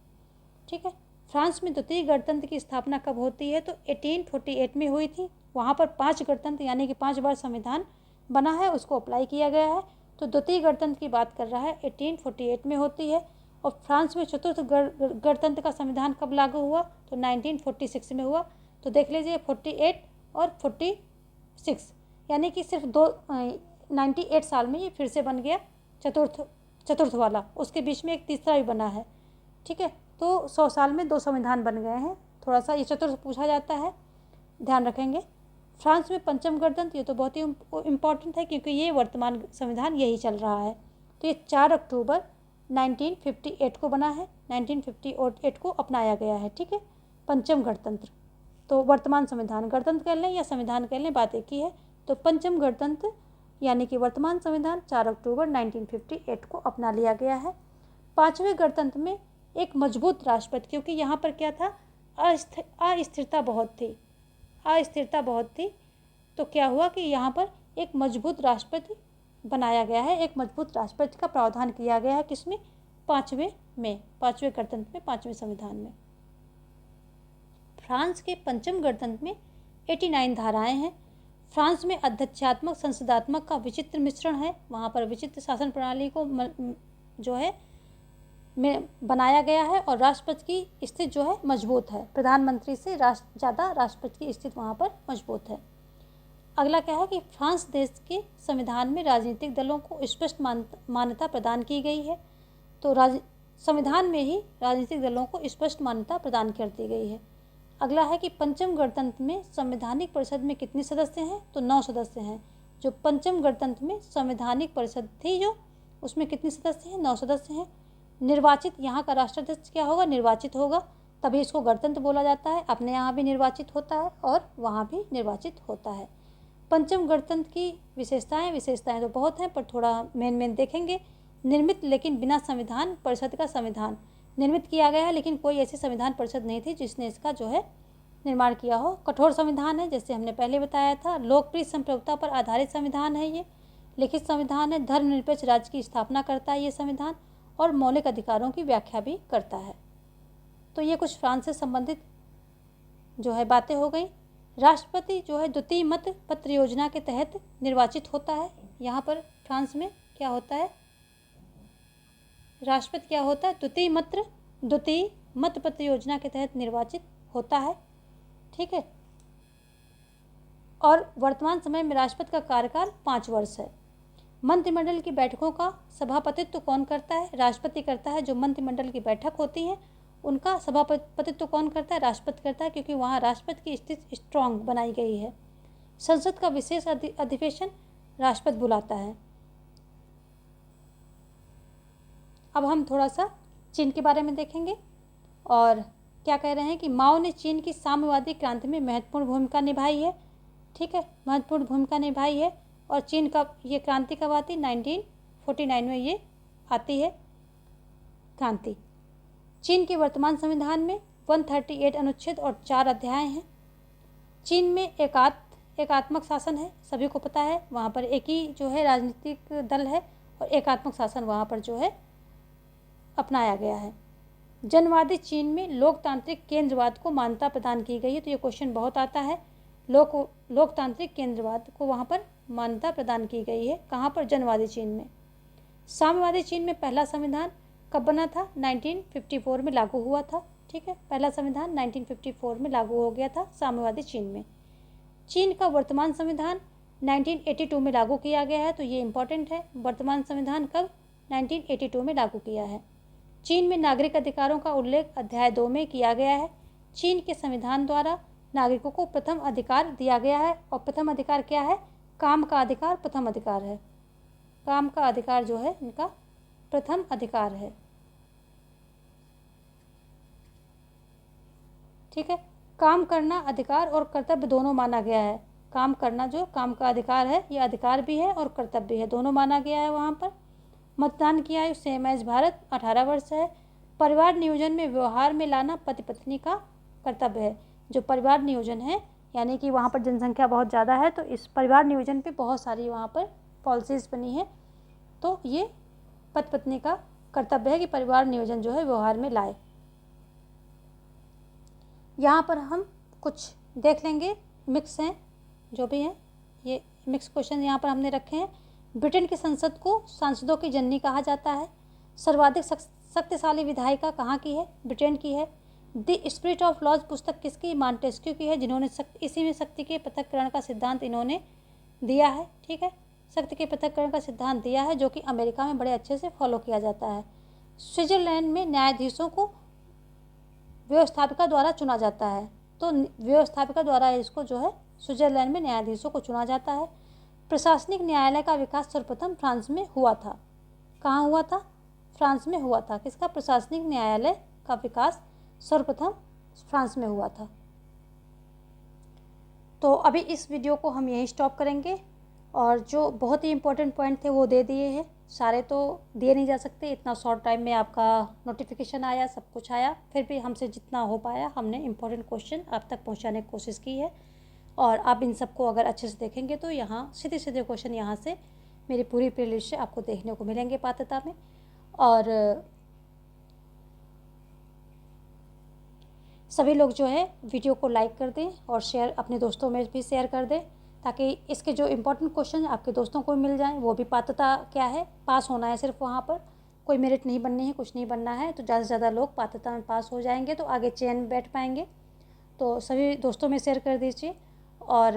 ठीक है। फ्रांस में द्वितीय गणतंत्र की स्थापना कब होती है, तो 1848 में हुई थी। वहाँ पर 5 गणतंत्र यानी कि 5 बार संविधान बना है, उसको अप्लाई किया गया है। तो द्वितीय गणतंत्र की बात कर रहा है, 1848 में होती है। और फ्रांस में चतुर्थ गणतंत्र का संविधान कब लागू हुआ, तो 1946 में हुआ। तो देख लीजिए 48 और 46, यानी कि सिर्फ 98 साल में ये फिर से बन गया चतुर्थ वाला। उसके बीच में एक तीसरा भी बना है, ठीक है। तो 100 साल में 2 संविधान बन गए हैं। थोड़ा सा ये चतुर्थ पूछा जाता है, ध्यान रखेंगे। फ्रांस में पंचम गणतंत्र, ये तो बहुत ही इम्पॉर्टेंट है क्योंकि ये वर्तमान संविधान यही चल रहा है। तो ये 4 अक्टूबर 1958 को बना है, 1958 को अपनाया गया है, ठीक है, पंचम गणतंत्र। तो वर्तमान संविधान, गणतंत्र कह लें या संविधान कह लें, बात एक ही है। तो पंचम गणतंत्र यानी कि वर्तमान संविधान 4 अक्टूबर 1958 को अपना लिया गया है। 5वें गणतंत्र में एक मजबूत राष्ट्रपति, क्योंकि यहाँ पर क्या था, अस्थिरता बहुत थी, तो क्या हुआ कि यहाँ पर एक मजबूत राष्ट्रपति बनाया गया है, एक मजबूत राष्ट्रपति का प्रावधान किया गया है, किसमें, 5वें गणतंत्र में, 5वें संविधान में। फ्रांस के पंचम गणतंत्र में 89 धाराएं हैं। फ्रांस में अध्यक्षात्मक संसदात्मक का विचित्र मिश्रण है। वहाँ पर विचित्र शासन प्रणाली को जो है में बनाया गया है और राष्ट्रपति की स्थिति जो है मजबूत है। प्रधानमंत्री से ज़्यादा राष्ट्रपति की स्थिति वहाँ पर मजबूत है। अगला क्या है कि फ्रांस देश के संविधान में राजनीतिक दलों को स्पष्ट मान्यता प्रदान की गई है। तो संविधान में ही राजनीतिक दलों को स्पष्ट मान्यता प्रदान कर दी गई है। अगला है कि पंचम गणतंत्र में संवैधानिक परिषद में कितने सदस्य हैं? तो 9 सदस्य हैं। जो पंचम गणतंत्र में संवैधानिक परिषद थी जो, उसमें कितने सदस्य हैं? 9 सदस्य हैं। निर्वाचित, यहाँ का राष्ट्राध्यक्ष क्या होगा? निर्वाचित होगा, तभी इसको गणतंत्र बोला जाता है। अपने यहाँ भी निर्वाचित होता है और वहाँ भी निर्वाचित होता है। पंचम गणतंत्र की विशेषताएं तो बहुत हैं, पर थोड़ा मेन देखेंगे। निर्मित लेकिन बिना संविधान परिषद का संविधान निर्मित किया गया है, लेकिन कोई ऐसी संविधान परिषद नहीं थी जिसने इसका जो है निर्माण किया हो। कठोर संविधान है, जैसे हमने पहले बताया था। लोकप्रिय संप्रभुता पर आधारित संविधान है ये। लिखित संविधान है। धर्मनिरपेक्ष राज्य की स्थापना करता है ये संविधान और मौलिक अधिकारों की व्याख्या भी करता है। तो ये कुछ फ्रांस से संबंधित जो है बातें हो गई। राष्ट्रपति जो है द्वितीय मत पत्र योजना के तहत निर्वाचित होता है। यहाँ पर फ्रांस में क्या होता है? राष्ट्रपति क्या होता है? द्वितीय मत पत्र योजना के तहत निर्वाचित होता है। ठीक है। और वर्तमान समय में राष्ट्रपति का कार्यकाल 5 वर्ष है। मंत्रिमंडल की बैठकों का सभापतित्व कौन करता है? राष्ट्रपति करता है। जो मंत्रिमंडल की बैठक होती है उनका सभापतित्व कौन करता है? राष्ट्रपति करता है, क्योंकि वहाँ राष्ट्रपति की स्थिति स्ट्रांग बनाई गई है। संसद का विशेष अधिवेशन राष्ट्रपति बुलाता है। अब हम थोड़ा सा चीन के बारे में देखेंगे और क्या कह रहे हैं कि माओ ने चीन की साम्यवादी क्रांति में महत्वपूर्ण भूमिका निभाई है। ठीक है, महत्वपूर्ण भूमिका निभाई है। और चीन का ये क्रांति कब आती? 1949 में ये आती है क्रांति। चीन के वर्तमान संविधान में 138 अनुच्छेद और 4 अध्याय हैं। चीन में एकात्मक शासन है, सभी को पता है। वहाँ पर एक ही जो है राजनीतिक दल है और एकात्मक शासन वहाँ पर जो है अपनाया गया है। जनवादी चीन में लोकतांत्रिक केंद्रवाद को मान्यता प्रदान की गई है। तो ये क्वेश्चन बहुत आता है। लोकतांत्रिक केंद्रवाद को वहाँ पर मान्यता प्रदान की गई है। कहाँ पर? जनवादी चीन में। साम्यवादी चीन में पहला संविधान कब बना था? 1954 में लागू हुआ था। ठीक है, पहला संविधान 1954 में लागू हो गया था साम्यवादी चीन में। चीन का वर्तमान संविधान 1982 में लागू किया गया है। तो ये इम्पोर्टेंट है। वर्तमान संविधान कब? 1982 में लागू किया है। चीन में नागरिक अधिकारों का उल्लेख अध्याय 2 में किया गया है। चीन के संविधान द्वारा नागरिकों को प्रथम अधिकार दिया गया है और प्रथम अधिकार क्या है? काम का अधिकार प्रथम अधिकार है। काम का अधिकार जो है इनका प्रथम अधिकार है। ठीक है, काम करना अधिकार और कर्तव्य दोनों माना गया है। काम करना जो काम का अधिकार है ये अधिकार भी है और कर्तव्य भी है, दोनों माना गया है वहाँ पर। मतदान की आयु सेम एज भारत 18 वर्ष है। परिवार नियोजन में व्यवहार में लाना पति पत्नी का कर्तव्य है। जो परिवार नियोजन है यानी कि वहाँ पर जनसंख्या बहुत ज़्यादा है तो इस परिवार नियोजन पे बहुत सारी वहाँ पर पॉलिसीज़ बनी है। तो ये पति पत्नी का कर्तव्य है कि परिवार नियोजन जो है व्यवहार में लाए। यहाँ पर हम कुछ देख लेंगे, मिक्स हैं जो भी हैं, ये मिक्स क्वेश्चन यहाँ पर हमने रखे हैं। ब्रिटेन की संसद को सांसदों की जननी कहा जाता है। सर्वाधिक शक्तिशाली विधायिका कहाँ की है? ब्रिटेन की है। द स्पिरिट ऑफ लॉज पुस्तक किसकी? मॉन्टेस्क्यू की है, जिन्होंने इसी में शक्ति के पृथक्करण का सिद्धांत इन्होंने दिया है। ठीक है, शक्ति के पृथक्करण का सिद्धांत दिया है जो कि अमेरिका में बड़े अच्छे से फॉलो किया जाता है। स्विट्जरलैंड में न्यायाधीशों को व्यवस्थापिका द्वारा चुना जाता है। तो व्यवस्थापिका द्वारा इसको जो है स्विट्जरलैंड में न्यायाधीशों को चुना जाता है। प्रशासनिक न्यायालय का विकास सर्वप्रथम फ्रांस में हुआ था। कहाँ हुआ था? फ्रांस में हुआ था। किसका? प्रशासनिक न्यायालय का विकास सर्वप्रथम फ्रांस में हुआ था। तो अभी इस वीडियो को हम यहीं स्टॉप करेंगे और जो बहुत ही इम्पोर्टेंट पॉइंट थे वो दे दिए हैं। सारे तो दिए नहीं जा सकते, इतना शॉर्ट टाइम में आपका नोटिफिकेशन आया, सब कुछ आया, फिर भी हमसे जितना हो पाया हमने इम्पोर्टेंट क्वेश्चन आप तक पहुंचाने की कोशिश की है। और आप इन सबको अगर अच्छे से देखेंगे तो यहाँ सीधे सीधे क्वेश्चन यहाँ से मेरी पूरी प्लेलिस्ट से आपको देखने को मिलेंगे पात्रता में। और सभी लोग जो है वीडियो को लाइक कर दें और शेयर अपने दोस्तों में भी शेयर कर दें, ताकि इसके जो इम्पोर्टेंट क्वेश्चन आपके दोस्तों को मिल जाएं। वो भी पात्रता क्या है, पास होना है सिर्फ, वहाँ पर कोई मेरिट नहीं बननी है, कुछ नहीं बनना है। तो ज़्यादा से ज़्यादा लोग पात्रता में पास हो जाएंगे तो आगे चेन में बैठ पाएंगे। तो सभी दोस्तों में शेयर कर दीजिए और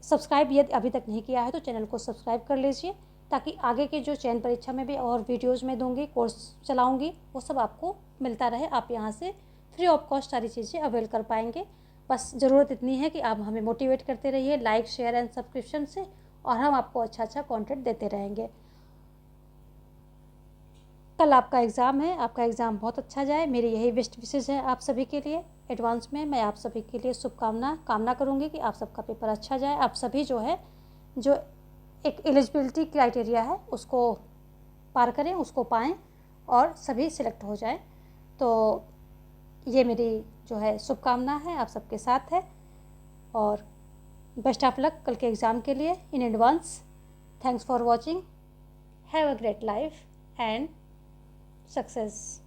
सब्सक्राइब यदि अभी तक नहीं किया है तो चैनल को सब्सक्राइब कर लीजिए, ताकि आगे के जो चयन परीक्षा में भी और वीडियोज़ में दूंगी, कोर्स चलाऊंगी, वो सब आपको मिलता रहे। आप यहाँ से फ्री ऑफ कॉस्ट सारी चीज़ें अवेल कर पाएंगे। बस ज़रूरत इतनी है कि आप हमें मोटिवेट करते रहिए लाइक, शेयर एंड सब्सक्रिप्शन से, और हम आपको अच्छा अच्छा कंटेंट देते रहेंगे। कल आपका एग्ज़ाम है, आपका एग्ज़ाम बहुत अच्छा जाए, मेरी यही बेस्ट विशेज़ है आप सभी के लिए। एडवांस में मैं आप सभी के लिए कामना करूँगी कि आप सबका पेपर अच्छा जाए। आप सभी जो है, जो एक एलिजिबिलिटी क्राइटेरिया है उसको पार करें, उसको पाएँ और सभी सिलेक्ट हो जाएं। तो ये मेरी जो है शुभकामना है, आप सबके साथ है। और बेस्ट ऑफ लक कल के एग्ज़ाम के लिए in advance. Thanks for watching. Have a great life and success.